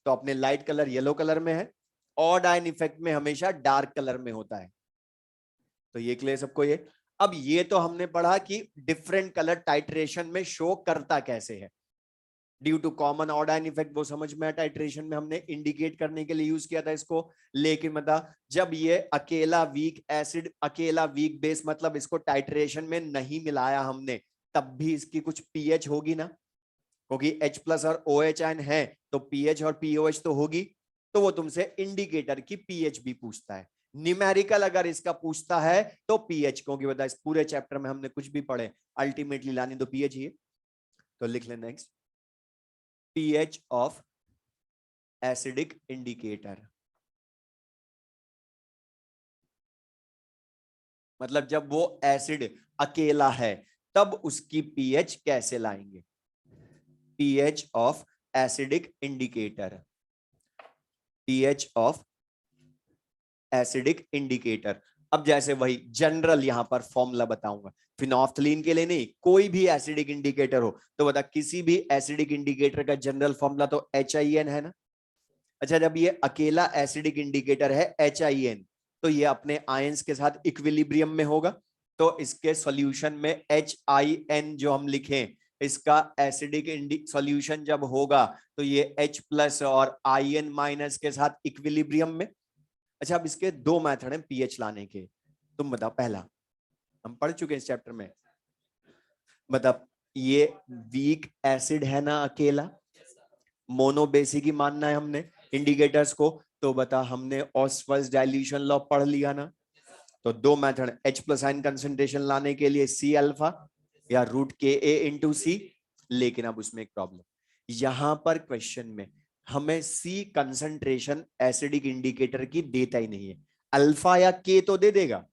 तो अपने लाइट कलर येलो कलर में है। ऑड आयन इफेक्ट में हमेशा डार्क कलर में होता है। तो ये क्लियर सबको ये। अब ये तो हमने पढ़ा कि डिफरेंट कलर टाइट्रेशन में शो करता कैसे है, due to common odd ion effect वो समझ में आया, टाइट्रेशन में हमने इंडिकेट करने के लिए यूज किया था इसको। लेकिन मतलब जब ये अकेला वीक एसिड अकेला वीक बेस मतलब इसको टाइट्रेशन में नहीं मिलाया हमने, तब भी इसकी कुछ पीएच होगी ना, क्योंकि H प्लस और OH आयन है तो पीएच और पीओएच तो होगी। तो वो तुमसे इंडिकेटर की पीएच भी पूछता है। न्यूमेरिकल अगर इसका पूछता है तो पीएच, क्योंकि बता इस पूरे चैप्टर में हमने कुछ भी पढ़े अल्टीमेटली लानी तो पीएच ही है। तो लिख ले next, pH of acidic indicator, मतलब जब वो एसिड अकेला है तब उसकी पीएच कैसे लाएंगे, pH of acidic indicator, pH of acidic indicator। अब जैसे वही जनरल यहां पर फॉर्मूला बताऊंगा, फिनोल्फ्थलीन के लिए नहीं, कोई भी एसिडिक इंडिकेटर हो तो बता किसी भी एसिडिक इंडिकेटर का जनरल फॉर्मूला तो HIN है ना। अच्छा जब ये अकेला एसिडिक इंडिकेटर है HIN तो ये अपने आयंस के साथ इक्विलिब्रियम में होगा, तो इसके सॉल्यूशन में HIN जो हम लिखें इसका एसिडिक सॉल्यूशन जब होगा तो ये H प्लस और IN माइनस के साथ इक्विलिब्रियम में। अच्छा अब इसके दो मेथड हैं पीएच लाने के, तुम बताओ। पहला हम पढ़ चुके हैं इस चैप्टर में, मतलब ये वीक एसिड है ना अकेला, मोनोबेसिक ही मानना है हमने इंडिकेटर्स को, तो बता हमने ऑस्वाल्ड्स डाइल्यूशन लॉ पढ़ लिया ना। तो दो method, H plus ion concentration लाने के लिए C अल्फा या रूट Ka इंटू सी। लेकिन अब उसमें एक प्रॉब्लम, यहां पर क्वेश्चन में हमें सी कंसंट्रेशन एसिडिक इंडिकेटर की देता ही नहीं है। अल्फा या के तो दे देगा,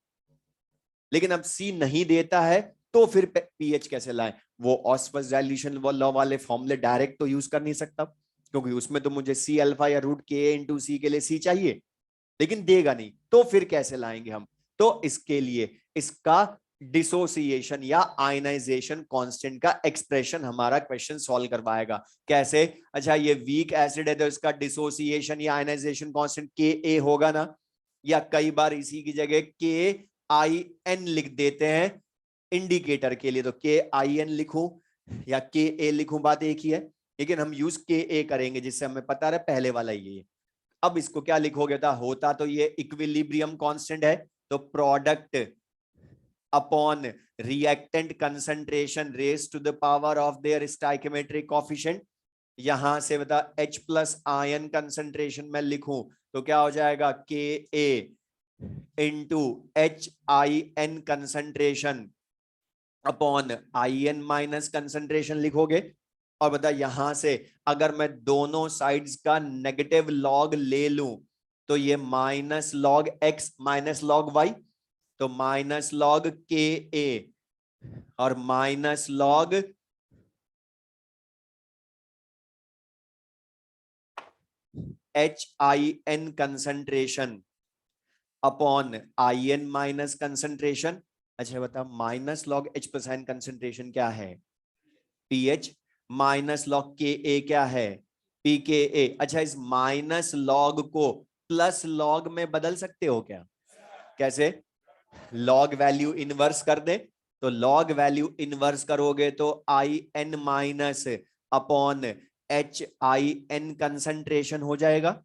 लेकिन अब सी नहीं देता है तो फिर पीएच कैसे लाएं? वो ऑस्मोस डाइल्यूशन लॉ वाले फॉर्मूले डायरेक्ट तो यूज कर नहीं सकता, क्योंकि उसमें तो मुझे सी अल्फा या रूट के इंटू सी के लिए सी चाहिए, लेकिन देगा नहीं, तो फिर कैसे लाएंगे हम? तो इसके लिए इसका डिसोसिएशन या आयनाइजेशन कांस्टेंट का एक्सप्रेशन हमारा क्वेश्चन सॉल्व करवाएगा। कैसे? अच्छा, ये वीक एसिड है तो इसका डिसोसिएशन या आयनाइजेशन कांस्टेंट के ए होगा ना, या कई बार इसी की जगह के आई एन लिख देते हैं इंडिकेटर के लिए, तो के आई एन लिखूं या के ए लिखूं, बात एक ही है, लेकिन हम यूज के ए करेंगे जिससे हमें पता रहे पहले वाला ही है। अब इसको क्या लिखोगे था? होता तो ये इक्विलिब्रियम कांस्टेंट है, तो product upon reactant concentration raise to the power of their stoichiometric coefficient. यहां से बता H प्लस आयन कंसंट्रेशन में लिखूं तो क्या हो जाएगा? K a into H I N concentration upon I N minus concentration लिखोगे। और बता यहां से अगर मैं दोनों साइड्स का नेगेटिव लॉग ले लूं तो ये minus log X minus log Y, तो माइनस लॉग के ए और minus log H I N concentration upon I N minus concentration. अच्छा बता, minus log H plus ion concentration क्या है? पीएच। माइनस लॉग के ए क्या है? P K ए। अच्छा, इस माइनस लॉग को प्लस लॉग में बदल सकते हो क्या? कैसे? लॉग वैल्यू इनवर्स कर दे, तो लॉग वैल्यू इनवर्स करोगे तो I N minus upon H I N concentration हो जाएगा।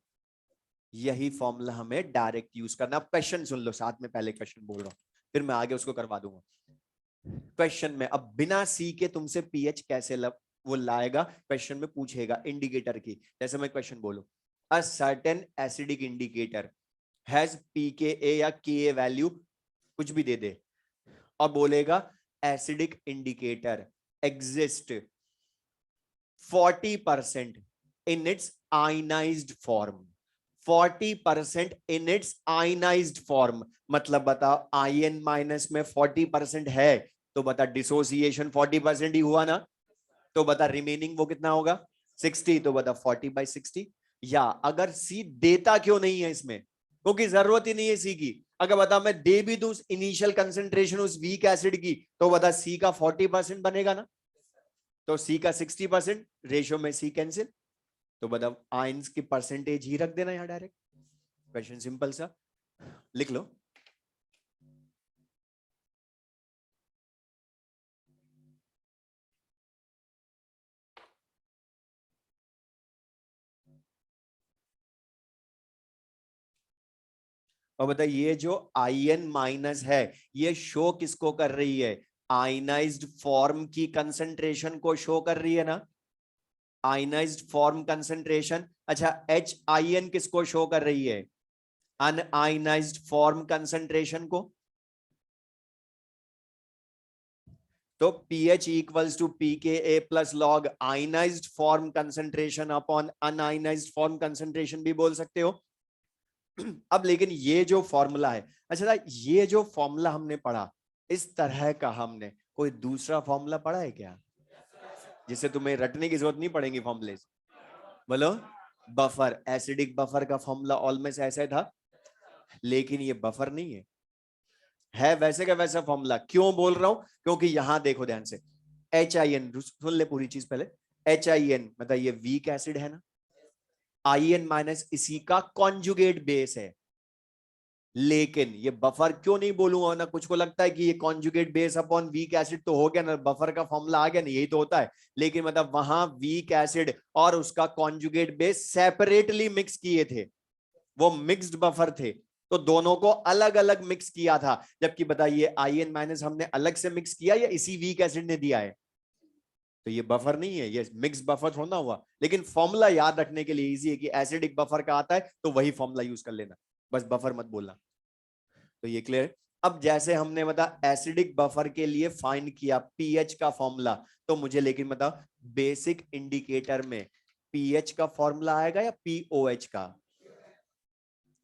यही फॉर्मूला हमें डायरेक्ट यूज करना। क्वेश्चन सुन लो साथ में, पहले क्वेश्चन बोल रहा हूं फिर मैं आगे उसको करवा दूंगा। क्वेश्चन में अब बिना सी के तुमसे पीएच कैसे वो लाएगा, क्वेश्चन में पूछेगा इंडिकेटर की। जैसे मैं क्वेश्चन बोलूं, a certain acidic indicator has P K या के वैल्यू कुछ भी दे दे, और बोलेगा acidic indicator exist 40% in its ionized form, 40% in its ionized form। मतलब बता आईएन माइनस में 40% है, तो बता डिसोसिएशन 40% ही हुआ ना, तो बता रिमेनिंग वो कितना होगा? 60। तो बता 40/60। या अगर सी देता क्यों नहीं है इसमें? क्योंकि जरूरत ही नहीं है सी की। अगर बता मैं दे भी दूं इनिशियल कंसेंट्रेशन उस वीक एसिड की, तो बता सी का 40% बनेगा ना, तो सी का 60%, रेशियो में सी कैंसिल, तो मतलब आयंस की परसेंटेज ही रख देना यहां डायरेक्ट। क्वेश्चन सिंपल सा, लिख लो। और बताइए ये जो आईएन माइनस है ये शो किसको कर रही है? आयनाइज्ड फॉर्म की कंसंट्रेशन को शो कर रही है ना, आयनाइज्ड फॉर्म कंसंट्रेशन। अच्छा, एच आई एन किसको शो कर रही है? अनआयनाइज्ड फॉर्म कंसंट्रेशन को। तो P H equals to P K a plus log ionised form concentration upon unionised form concentration भी बोल सकते हो। अब लेकिन ये जो फॉर्मूला है, अच्छा ये जो फॉर्मूला हमने पढ़ा, इस तरह का हमने कोई दूसरा फॉर्मूला पढ़ा है क्या जिससे तुम्हें रटने की जरूरत नहीं पड़ेगी फॉर्मूले? बोलो। बफर, एसिडिक बफर का फॉर्मूला ऑलमोस्ट ऐसा ही था, लेकिन ये बफर नहीं है वैसे का वैसा फॉर्मूला। क्यों बोल रहा हूं? क्योंकि यहां देखो ध्यान से, एच आई एन, सुन ले पूरी चीज पहले। एच आई एन मतलब ये वीक एसिड है ना, आई एन माइनस इसी का कॉन्जुगेट बेस है। लेकिन ये बफर क्यों नहीं बोलूंगा ना, कुछ को लगता है कि ये conjugate base upon weak acid तो हो गया ना, बफर का फॉर्मूला आ गया ना, यही तो होता है। लेकिन मतलब वहां वीक एसिड और उसका कॉन्जुगेट बेस सेपरेटली मिक्स किए थे, वो मिक्स्ड बफर थे, तो दोनों को अलग अलग मिक्स किया था। जबकि बताइए आई एन माइनस हमने अलग से मिक्स किया या इसी वीक एसिड ने दिया है? तो ये बफर नहीं है, ये मिक्स बफर थोड़ा हुआ। लेकिन फॉर्मूला याद रखने के लिए इजी है कि एसिडिक बफर का आता है तो वही फॉर्मूला यूज कर लेना, बस बफर मत बोलना। तो ये क्लियर है। अब जैसे हमने बता एसिडिक बफर के लिए फाइंड किया पीएच का फॉर्मूला, तो मुझे लेकिन बता बेसिक इंडिकेटर में पीएच का फॉर्मूला आएगा या पीओएच का?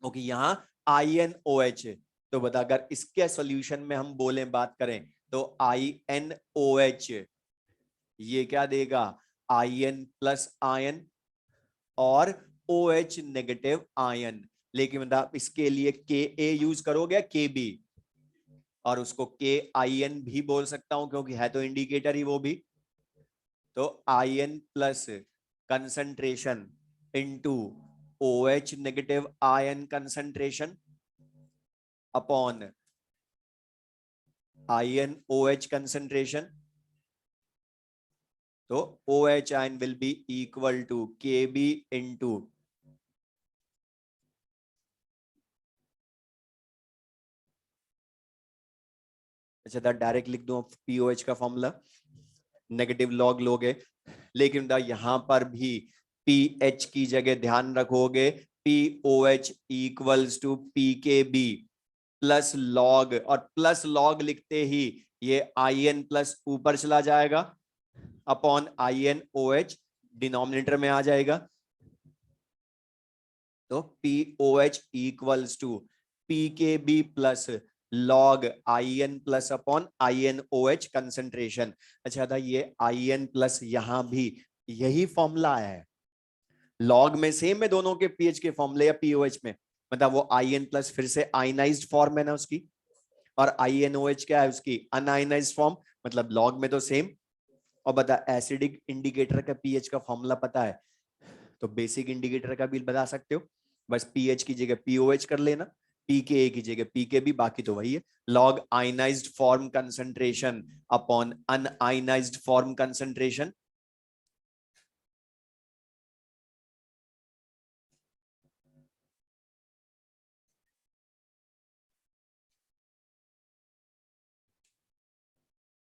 ओके, यहाँ INOH है। तो बता, अगर इसके सॉल्यूशन में हम बोले बात करें तो INOH ये क्या देगा? आयन प्लस आयन और OH नेगेटिव आयन। लेकिन बता, इसके लिए Ka यूज करोगे KB, और उसको KIN भी बोल सकता हूं क्योंकि है तो इंडिकेटर ही वो भी। तो ion plus concentration into OH negative ion concentration upon INOH concentration. तो OH ion will be equal to KB into अच्छा था, डायरेक्ट लिख दूं POH का फॉर्मूला, नेगेटिव लॉग लोगे। लेकिन यहां पर भी पीएच की जगह ध्यान रखोगे POH equals to PKB plus log, और प्लस लॉग लिखते ही ये IN प्लस ऊपर चला जाएगा अपॉन INOH डिनोमिनेटर में आ जाएगा। तो POH equals to PKB plus log IN plus upon INOH concentration. अच्छा था, ये IN प्लस यहां भी यही फॉर्मूला आया है, लॉग में सेम है दोनों के पीएच के फॉर्मूले या पीओएच में, मतलब वो IN प्लस फिर से आयनाइज्ड फॉर्म है ना उसकी, और INOH क्या है उसकी? अनआयनाइज्ड फॉर्म, मतलब लॉग में तो सेम। और बता, एसिडिक इंडिकेटर का पीएच का फॉर्मूला पता है तो बेसिक इंडिकेटर का भी बता सकते हो, बस पीएच की जगह पीओएच कर लेना, पीके की जगह पीके भी, बाकी तो वही है, log ionised form concentration upon unionised form concentration.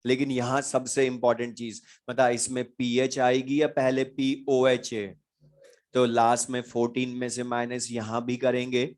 लेकिन यहां सबसे इंपॉर्टेंट चीज बता, इसमें पीएच आएगी या पहले पीओएच है? तो लास्ट में 14 में से माइनस यहां भी करेंगे।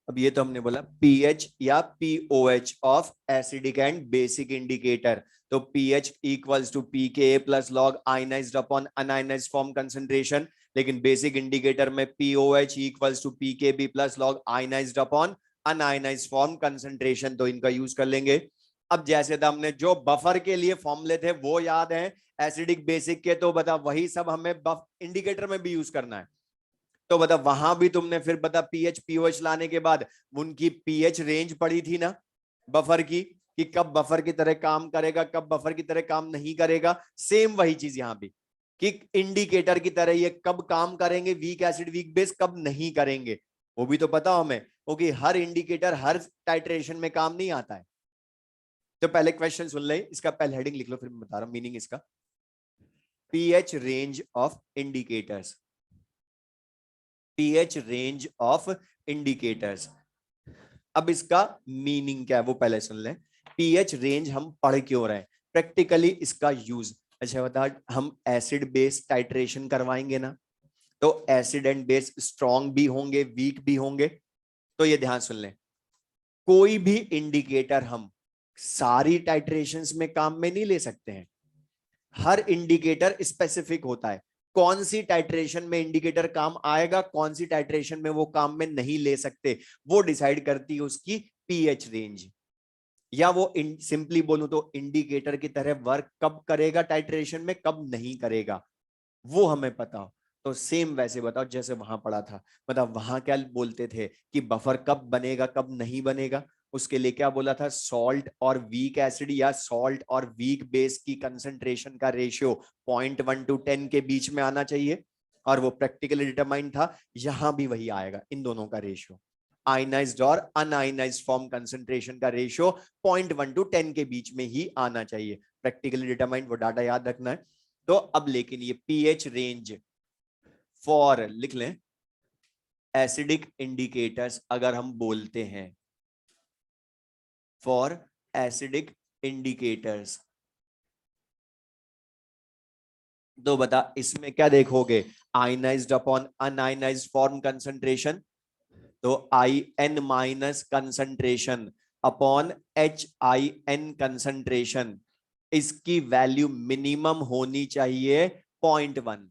अब ये तो हमने बोला पीएच या P O H of acidic and basic indicator. तो P H equals to P K plus log ionised upon unionised form concentration, लेकिन बेसिक इंडिकेटर में P O H equals to P K B plus log ionised upon unionised form concentration. तो इनका use कर लेंगे। अब जैसे था, हमने जो बफर के लिए फॉर्मूले थे वो याद है एसिडिक बेसिक के, तो बता वही सब हमें इंडिकेटर में भी यूज करना है। तो बता, वहां भी तुमने फिर बता पीएच पीओएच लाने के बाद उनकी पीएच रेंज पड़ी थी ना बफर की, कि कब बफर की तरह काम करेगा कब बफर की तरह काम नहीं करेगा। सेम वही चीज यहां भी, कि इंडिकेटर की तरह ये कब काम करेंगे वीक एसिड वीक बेस, कब नहीं करेंगे वो भी तो पता हमें, क्योंकि हर इंडिकेटर हर टाइट्रेशन में काम नहीं आता है। तो पहले क्वेश्चन सुन ले, इसका पहले हेडिंग लिख लो, फिर मैं बता रहा हूं मीनिंग इसका। PH range of indicators, pH range of indicators. अब इसका मीनिंग क्या है वो पहले सुन लें। पीएच रेंज हम पढ़ क्यों रहे हैं, प्रैक्टिकली इसका यूज। अच्छा बता, हम एसिड बेस टाइट्रेशन करवाएंगे ना, तो एसिड एंड बेस स्ट्रॉन्ग भी होंगे वीक भी होंगे। तो ये ध्यान सुन लें, कोई भी इंडिकेटर हम सारी टाइट्रेशंस में काम में नहीं ले सकते हैं, हर इंडिकेटर स्पेसिफिक होता है। कौन सी टाइट्रेशन में इंडिकेटर काम आएगा, कौन सी टाइट्रेशन में वो काम में नहीं ले सकते, वो डिसाइड करती है उसकी पीएच रेंज। या वो सिंपली बोलूं तो इंडिकेटर की तरह वर्क कब करेगा टाइट्रेशन में, कब नहीं करेगा, वो हमें पता हो। तो सेम वैसे बताओ जैसे वहां पढ़ा था, मतलब वहां क्या बोलते थे कि बफर कब बनेगा कब नहीं बनेगा, उसके लिए क्या बोला था, सॉल्ट और वीक एसिड या सॉल्ट और वीक बेस की कंसंट्रेशन का रेशियो 0.1 to 10 के बीच में आना चाहिए, और वो प्रैक्टिकली डिटरमाइन था। यहां भी वही आएगा, इन दोनों का रेशियो आयनाइज्ड और अनआयनाइज्ड फॉर्म कंसंट्रेशन का रेशियो 0.1 to 10 के बीच में ही आना चाहिए। प्रैक्टिकली डिटरमाइंड, वो डाटा याद रखना है। तो अब लेकिन ये पीएच रेंज फॉर लिख लें एसिडिक इंडिकेटर्स, अगर हम बोलते हैं फॉर एसिडिक इंडिकेटर्स, तो बता इसमें क्या देखोगे, ionised upon unionised form concentration, तो I N minus concentration upon H I N concentration, इसकी वैल्यू मिनिमम होनी चाहिए 0.1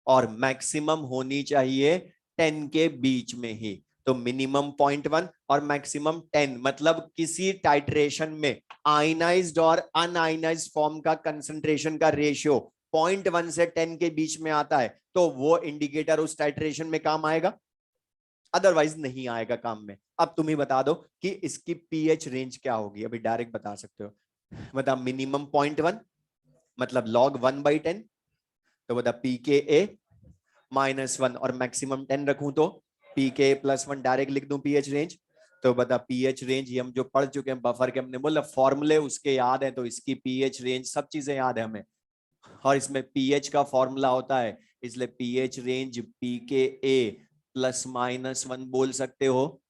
और मैक्सिमम होनी चाहिए 10 के बीच में ही। तो मिनिमम 0.1 और मैक्सिमम 10, मतलब किसी टाइट्रेशन में आयनाइज्ड और अनआयनाइज्ड फॉर्म का कंसंट्रेशन का रेशियो 0.1 से 10 के बीच में आता है तो वो इंडिकेटर उस टाइट्रेशन में काम आएगा, अदरवाइज नहीं आएगा काम में। अब तुम ही बता दो कि इसकी पीएच रेंज क्या होगी, अभी डायरेक्ट बता सकते हो। बता मिनिमम 0.1 मतलब log 1/10, तो बता पी के ए -1 और मैक्सिमम 10 रखूं तो पी के +1 डायरेक्ट लिख दूं पीएच रेंज। तो बता पीएच रेंज ये हम जो पढ़ चुके हैं बफर के, हमने बोला फॉर्मूले उसके याद है, तो इसकी पीएच रेंज सब चीजें याद है हमें, और इसमें पीएच का फॉर्मूला होता है, इसलिए पीएच रेंज पी के ए +-1 बोल सकते हो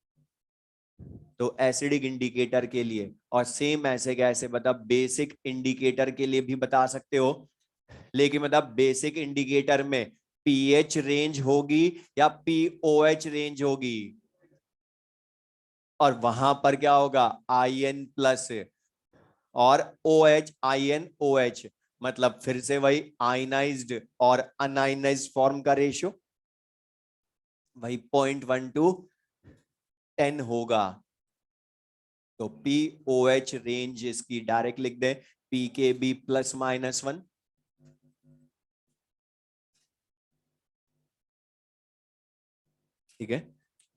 तो एसिडिक इंडिकेटर के लिए, और सेम ऐसे कैसे बता बेसिक इंडिकेटर के लिए भी बता सकते हो। लेकिन मतलब बेसिक इंडिकेटर में पीएच रेंज होगी या पीओएच रेंज होगी, और वहां पर क्या होगा आईएन प्लस और ओएच, आईएन ओएच, मतलब फिर से वही आयनाइज्ड और अनआयनाइज्ड फॉर्म का रेशियो वही 0.1 to 10 होगा। तो पीओएच रेंज इसकी डायरेक्ट लिख दे पी के बी +-1। ठीक है,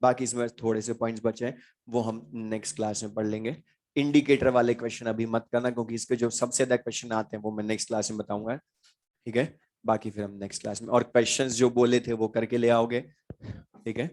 बाकी इसमें थोड़े से पॉइंट्स बचे हैं वो हम नेक्स्ट क्लास में पढ़ लेंगे। इंडिकेटर वाले क्वेश्चन अभी मत करना क्योंकि इसके जो सबसे ज्यादा क्वेश्चन आते हैं वो मैं नेक्स्ट क्लास में बताऊंगा। ठीक है, बाकी फिर हम नेक्स्ट क्लास में, और क्वेश्चंस जो बोले थे वो करके ले आओगे। ठीक है।